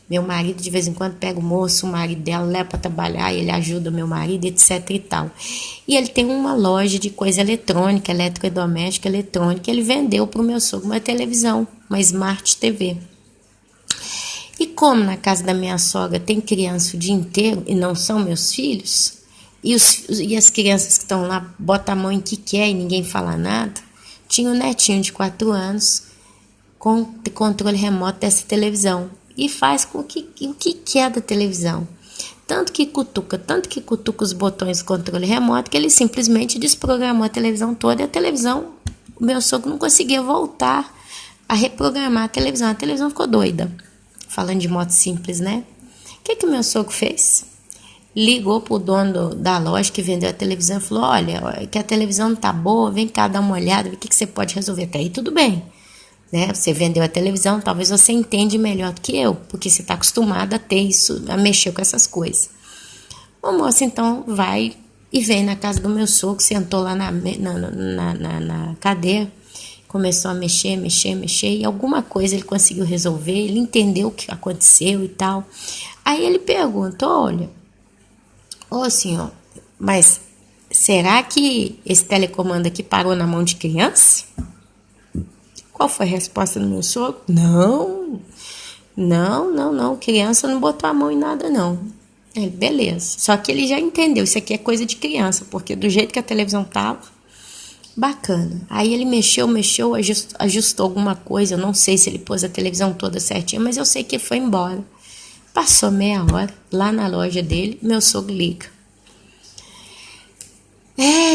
Meu marido de vez em quando pega o moço, o marido dela leva para trabalhar, e ele ajuda o meu marido, etc e tal. E ele tem uma loja de coisa eletrônica, eletrodoméstica, eletrônica. Ele vendeu para o meu sogro uma televisão, uma Smart TV. E como na casa da minha sogra tem criança o dia inteiro e não são meus filhos, e as crianças que estão lá botam a mão em que quer e ninguém fala nada, tinha um netinho de 4 anos com controle remoto dessa televisão e faz com o que quer da televisão. Tanto que cutuca os botões do controle remoto que ele simplesmente desprogramou a televisão toda, e a televisão, o meu sogro não conseguia voltar a reprogramar a televisão ficou doida. Falando de moto simples, né? O que o meu sogro fez? Ligou pro dono da loja que vendeu a televisão e falou, olha, que a televisão não tá boa, vem cá dar uma olhada, o que você pode resolver. Até aí tudo bem, né? Você vendeu a televisão, talvez você entende melhor do que eu, porque você tá acostumada a ter isso, a mexer com essas coisas. O moço então vai e vem na casa do meu sogro, sentou lá na cadeira, começou a mexer, e alguma coisa ele conseguiu resolver, ele entendeu o que aconteceu e tal. Aí ele perguntou, olha, ô senhor, mas será que esse telecomando aqui parou na mão de criança? Qual foi a resposta do meu sogro? Não, não, não, não, criança não botou a mão em nada, não. Ele, beleza. Só que ele já entendeu, isso aqui é coisa de criança, porque do jeito que a televisão tava, bacana. Aí ele mexeu, ajustou alguma coisa, eu não sei se ele pôs a televisão toda certinha, mas eu sei que ele foi embora. Passou meia hora, lá na loja dele, meu sogro liga.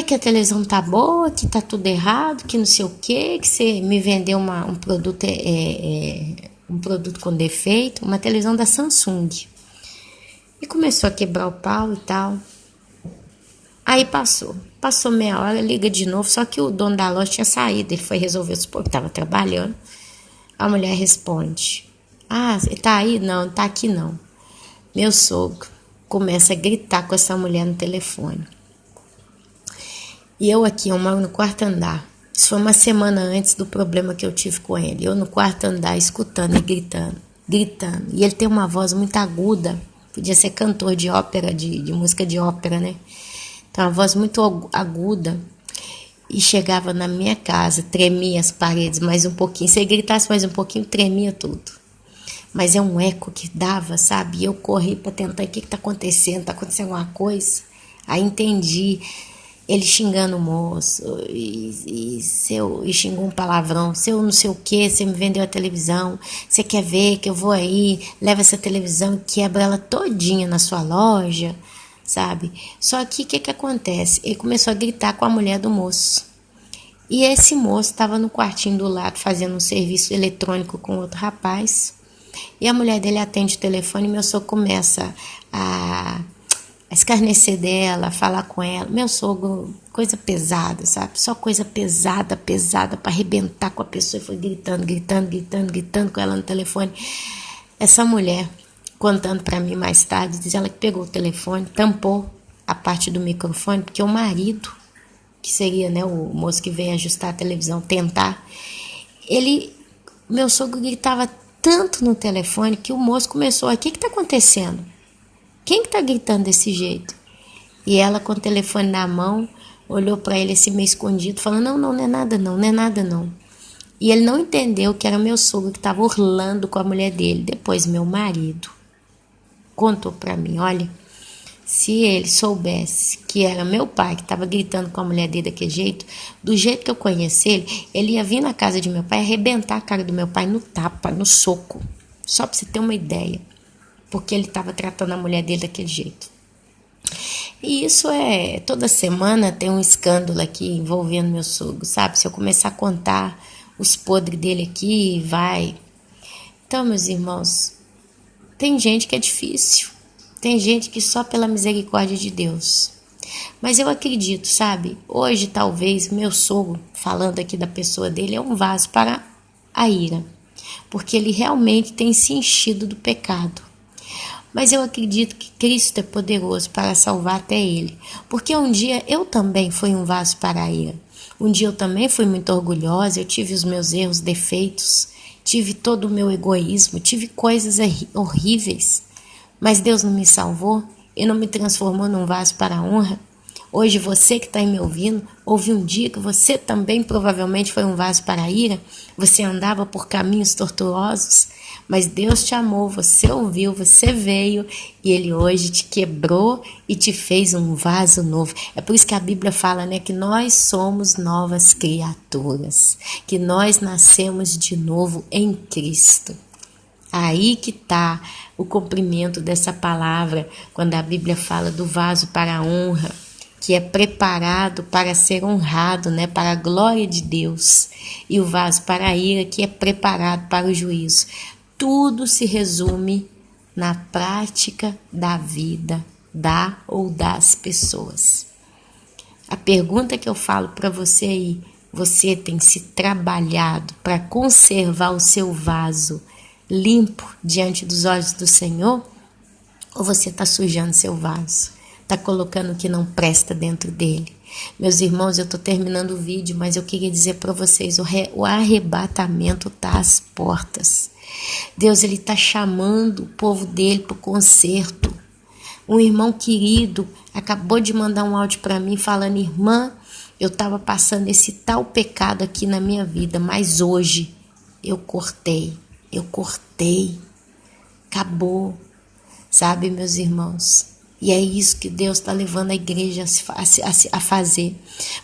Que a televisão tá boa, que tá tudo errado, que não sei o que você me vendeu um produto, um produto com defeito, uma televisão da Samsung. E começou a quebrar o pau e tal. Aí passou meia hora, liga de novo, só que o dono da loja tinha saído, ele foi resolver os problemas, estava trabalhando. A mulher responde, você tá aí? Não, tá aqui não. Meu sogro começa a gritar com essa mulher no telefone. E eu aqui, eu moro no quarto andar. Isso foi uma semana antes do problema que eu tive com ele. Eu no quarto andar, escutando e gritando. E ele tem uma voz muito aguda. Podia ser cantor de ópera, de música de ópera, né? Tem uma voz muito aguda. E chegava na minha casa, tremia as paredes mais um pouquinho. Se ele gritasse mais um pouquinho, tremia tudo. Mas é um eco que dava, sabe? E eu corri para tentar, o que tá acontecendo? Tá acontecendo alguma coisa? Aí entendi. Ele xingando o moço, e xingou um palavrão, seu não sei o que, você me vendeu a televisão, você quer ver que eu vou aí, leva essa televisão e quebra ela todinha na sua loja, sabe? Só que o que acontece? Ele começou a gritar com a mulher do moço. E esse moço estava no quartinho do lado fazendo um serviço eletrônico com outro rapaz. E a mulher dele atende o telefone e meu sogro começa a escarnecer dela, falar com ela. Meu sogro, coisa pesada, sabe? Só coisa pesada para arrebentar com a pessoa. E foi gritando com ela no telefone. Essa mulher, contando para mim mais tarde, diz ela que pegou o telefone, tampou a parte do microfone, porque o marido, que seria, né, o moço que veio ajustar a televisão, tentar, meu sogro gritava tanto no telefone que o moço começou, o que está acontecendo? Quem que tá gritando desse jeito? E ela com o telefone na mão, olhou para ele assim meio escondido, falando, não é nada não. E ele não entendeu que era meu sogro que estava urlando com a mulher dele. Depois meu marido contou para mim, olha, se ele soubesse que era meu pai que estava gritando com a mulher dele daquele jeito, do jeito que eu conheci ele ia vir na casa de meu pai, arrebentar a cara do meu pai no tapa, no soco. Só para você ter uma ideia. Porque ele estava tratando a mulher dele daquele jeito. E isso toda semana tem um escândalo aqui envolvendo meu sogro, sabe? Se eu começar a contar os podres dele aqui, vai. Então, meus irmãos, tem gente que é difícil. Tem gente que só pela misericórdia de Deus. Mas eu acredito, sabe? Hoje, talvez, meu sogro, falando aqui da pessoa dele, é um vaso para a ira. Porque ele realmente tem se enchido do pecado. Mas eu acredito que Cristo é poderoso para salvar até ele. Porque um dia eu também fui um vaso para a ira. Um dia eu também fui muito orgulhosa, eu tive os meus erros, defeitos, tive todo o meu egoísmo, tive coisas horríveis. Mas Deus não me salvou e não me transformou num vaso para a honra. Hoje você que está aí me ouvindo, houve um dia que você também provavelmente foi um vaso para a ira, você andava por caminhos tortuosos, mas Deus te amou, você ouviu, você veio e Ele hoje te quebrou e te fez um vaso novo. É por isso que a Bíblia fala, né, que nós somos novas criaturas, que nós nascemos de novo em Cristo. Aí que está o cumprimento dessa palavra, quando a Bíblia fala do vaso para a honra, que é preparado para ser honrado, né, para a glória de Deus, e o vaso para a ira, que é preparado para o juízo. Tudo se resume na prática da vida ou das pessoas. A pergunta que eu falo para você aí, você tem se trabalhado para conservar o seu vaso limpo diante dos olhos do Senhor? Ou você está sujando seu vaso? Está colocando o que não presta dentro dele? Meus irmãos, eu estou terminando o vídeo, mas eu queria dizer para vocês, o arrebatamento está às portas. Deus, Ele está chamando o povo dele para o conserto. Um irmão querido acabou de mandar um áudio para mim falando, irmã, eu estava passando esse tal pecado aqui na minha vida, mas hoje eu cortei, acabou, sabe, meus irmãos? E é isso que Deus está levando a igreja a fazer,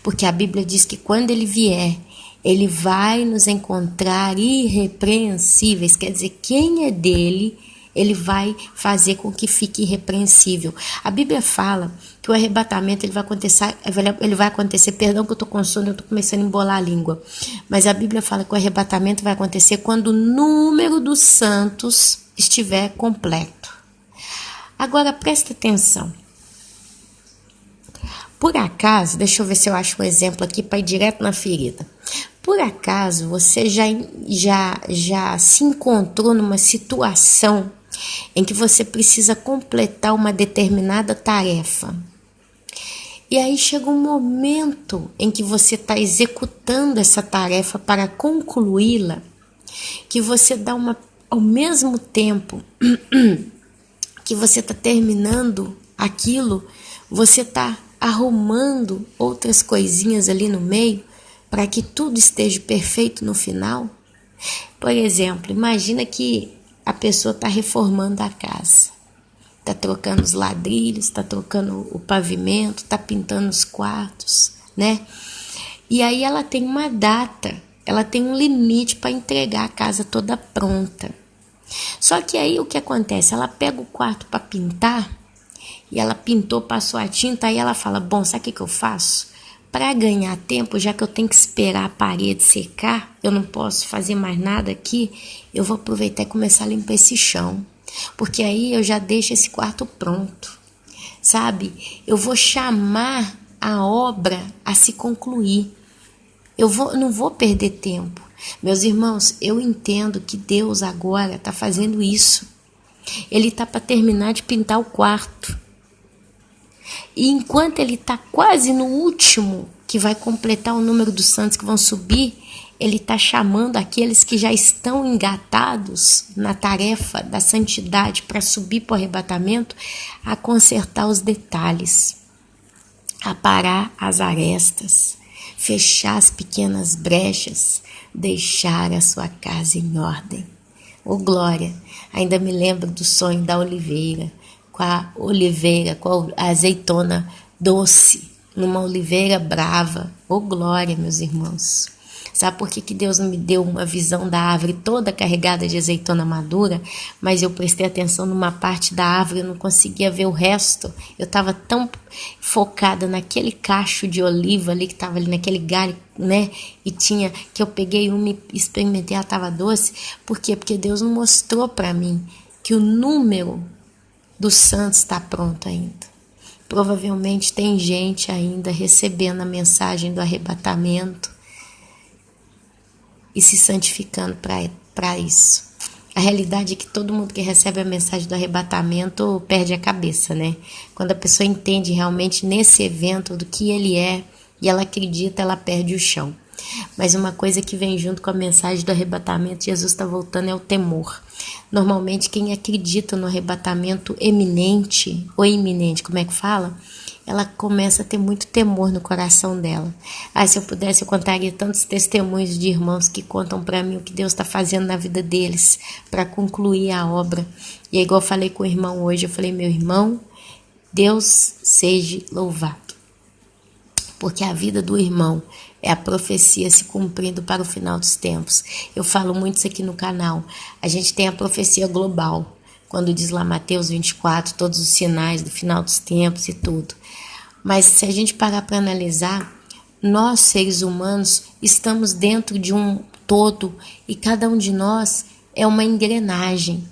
porque a Bíblia diz que quando Ele vier, Ele vai nos encontrar irrepreensíveis, quer dizer, quem é dele, Ele vai fazer com que fique irrepreensível. A Bíblia fala que o arrebatamento ele vai acontecer, perdão que eu estou com sono, eu estou começando a embolar a língua, mas a Bíblia fala que o arrebatamento vai acontecer quando o número dos santos estiver completo. Agora presta atenção. Por acaso, deixa eu ver se eu acho um exemplo aqui para ir direto na ferida. Por acaso você já se encontrou numa situação em que você precisa completar uma determinada tarefa? E aí chega um momento em que você está executando essa tarefa para concluí-la, que você dá ao mesmo tempo que você está terminando aquilo, você está arrumando outras coisinhas ali no meio para que tudo esteja perfeito no final. Por exemplo, imagina que a pessoa está reformando a casa, está trocando os ladrilhos, está trocando o pavimento, está pintando os quartos, né? E aí ela tem uma data, ela tem um limite para entregar a casa toda pronta. Só que aí o que acontece? Ela pega o quarto para pintar, e ela pintou, passou a tinta, aí ela fala, bom, sabe o que eu faço? Para ganhar tempo, já que eu tenho que esperar a parede secar, eu não posso fazer mais nada aqui, eu vou aproveitar e começar a limpar esse chão, porque aí eu já deixo esse quarto pronto, sabe? Eu vou chamar a obra a se concluir, não vou perder tempo. Meus irmãos, eu entendo que Deus agora está fazendo isso. Ele está para terminar de pintar o quarto. E enquanto ele está quase no último, que vai completar o número dos santos que vão subir, ele está chamando aqueles que já estão engatados na tarefa da santidade para subir para o arrebatamento, a consertar os detalhes, a parar as arestas, fechar as pequenas brechas, deixar a sua casa em ordem. Ô glória, ainda me lembro do sonho da oliveira, com a azeitona doce, numa oliveira brava. Ô glória, meus irmãos. Sabe por que Deus não me deu uma visão da árvore toda carregada de azeitona madura, mas eu prestei atenção numa parte da árvore, eu não conseguia ver o resto. Eu estava tão focada naquele cacho de oliva ali, que estava ali naquele galho, né? E que eu peguei uma e experimentei, ela estava doce. Por quê? Porque Deus não mostrou para mim que o número dos santos está pronto ainda. Provavelmente tem gente ainda recebendo a mensagem do arrebatamento e se santificando para isso. A realidade é que todo mundo que recebe a mensagem do arrebatamento perde a cabeça, né? Quando a pessoa entende realmente nesse evento do que ele é e ela acredita, ela perde o chão. Mas uma coisa que vem junto com a mensagem do arrebatamento, Jesus está voltando, é o temor. Normalmente quem acredita no arrebatamento eminente, ou iminente, como é que fala? Ela começa a ter muito temor no coração dela. Se eu pudesse, eu contaria tantos testemunhos de irmãos que contam para mim o que Deus está fazendo na vida deles para concluir a obra. E é igual eu falei com o irmão hoje, eu falei, meu irmão, Deus seja louvado. Porque a vida do irmão é a profecia se cumprindo para o final dos tempos. Eu falo muito isso aqui no canal. A gente tem a profecia global, quando diz lá Mateus 24, todos os sinais do final dos tempos e tudo. Mas se a gente parar para analisar, nós seres humanos estamos dentro de um todo e cada um de nós é uma engrenagem.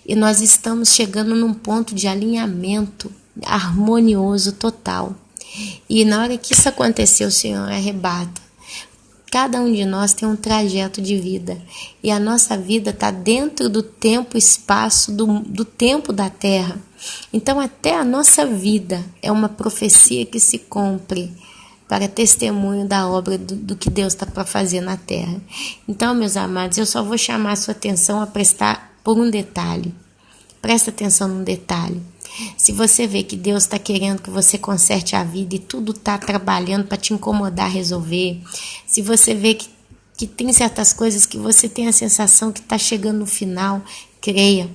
E nós estamos chegando num ponto de alinhamento harmonioso total. E na hora que isso acontecer, o Senhor arrebata. Cada um de nós tem um trajeto de vida. E a nossa vida está dentro do tempo e espaço do tempo da Terra. Então até a nossa vida é uma profecia que se cumpre para testemunho da obra do que Deus está para fazer na Terra. Então, meus amados, eu só vou chamar a sua atenção a prestar por um detalhe. Presta atenção num detalhe. Se você vê que Deus está querendo que você conserte a vida e tudo está trabalhando para te incomodar, resolver. Se você vê que tem certas coisas que você tem a sensação que está chegando no final, creia.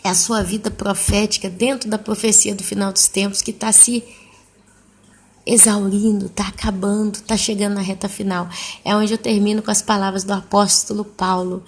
É a sua vida profética dentro da profecia do final dos tempos que está se exaurindo, está acabando, está chegando na reta final. É onde eu termino com as palavras do apóstolo Paulo.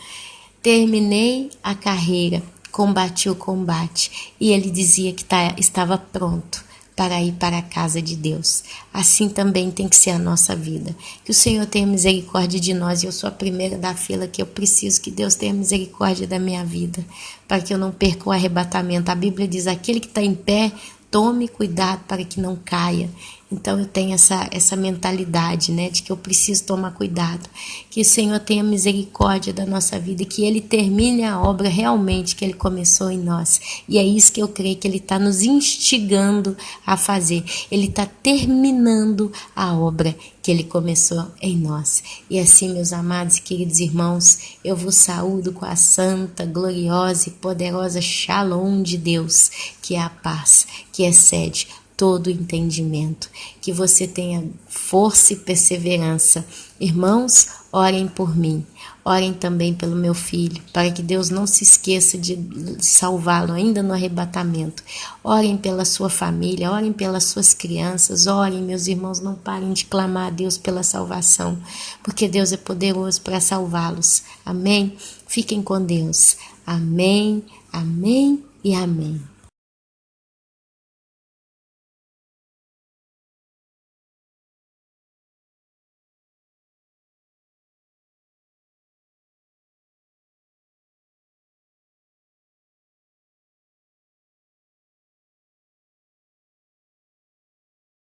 Terminei a carreira, combati o combate. E ele dizia que estava pronto para ir para a casa de Deus. Assim também tem que ser a nossa vida. Que o Senhor tenha misericórdia de nós. E eu sou a primeira da fila que eu preciso que Deus tenha misericórdia da minha vida, para que eu não perca o arrebatamento. A Bíblia diz, aquele que está em pé, tome cuidado para que não caia. Então eu tenho essa mentalidade, né, de que eu preciso tomar cuidado. Que o Senhor tenha misericórdia da nossa vida, que Ele termine a obra realmente que Ele começou em nós. E é isso que eu creio que Ele está nos instigando a fazer. Ele está terminando a obra que Ele começou em nós. E assim, meus amados e queridos irmãos, eu vos saúdo com a santa, gloriosa e poderosa Shalom de Deus, que é a paz, que excede todo entendimento. Que você tenha força e perseverança. Irmãos, orem por mim. Orem também pelo meu filho, para que Deus não se esqueça de salvá-lo ainda no arrebatamento. Orem pela sua família, orem pelas suas crianças, orem, meus irmãos, não parem de clamar a Deus pela salvação, porque Deus é poderoso para salvá-los. Amém? Fiquem com Deus. Amém, amém e amém.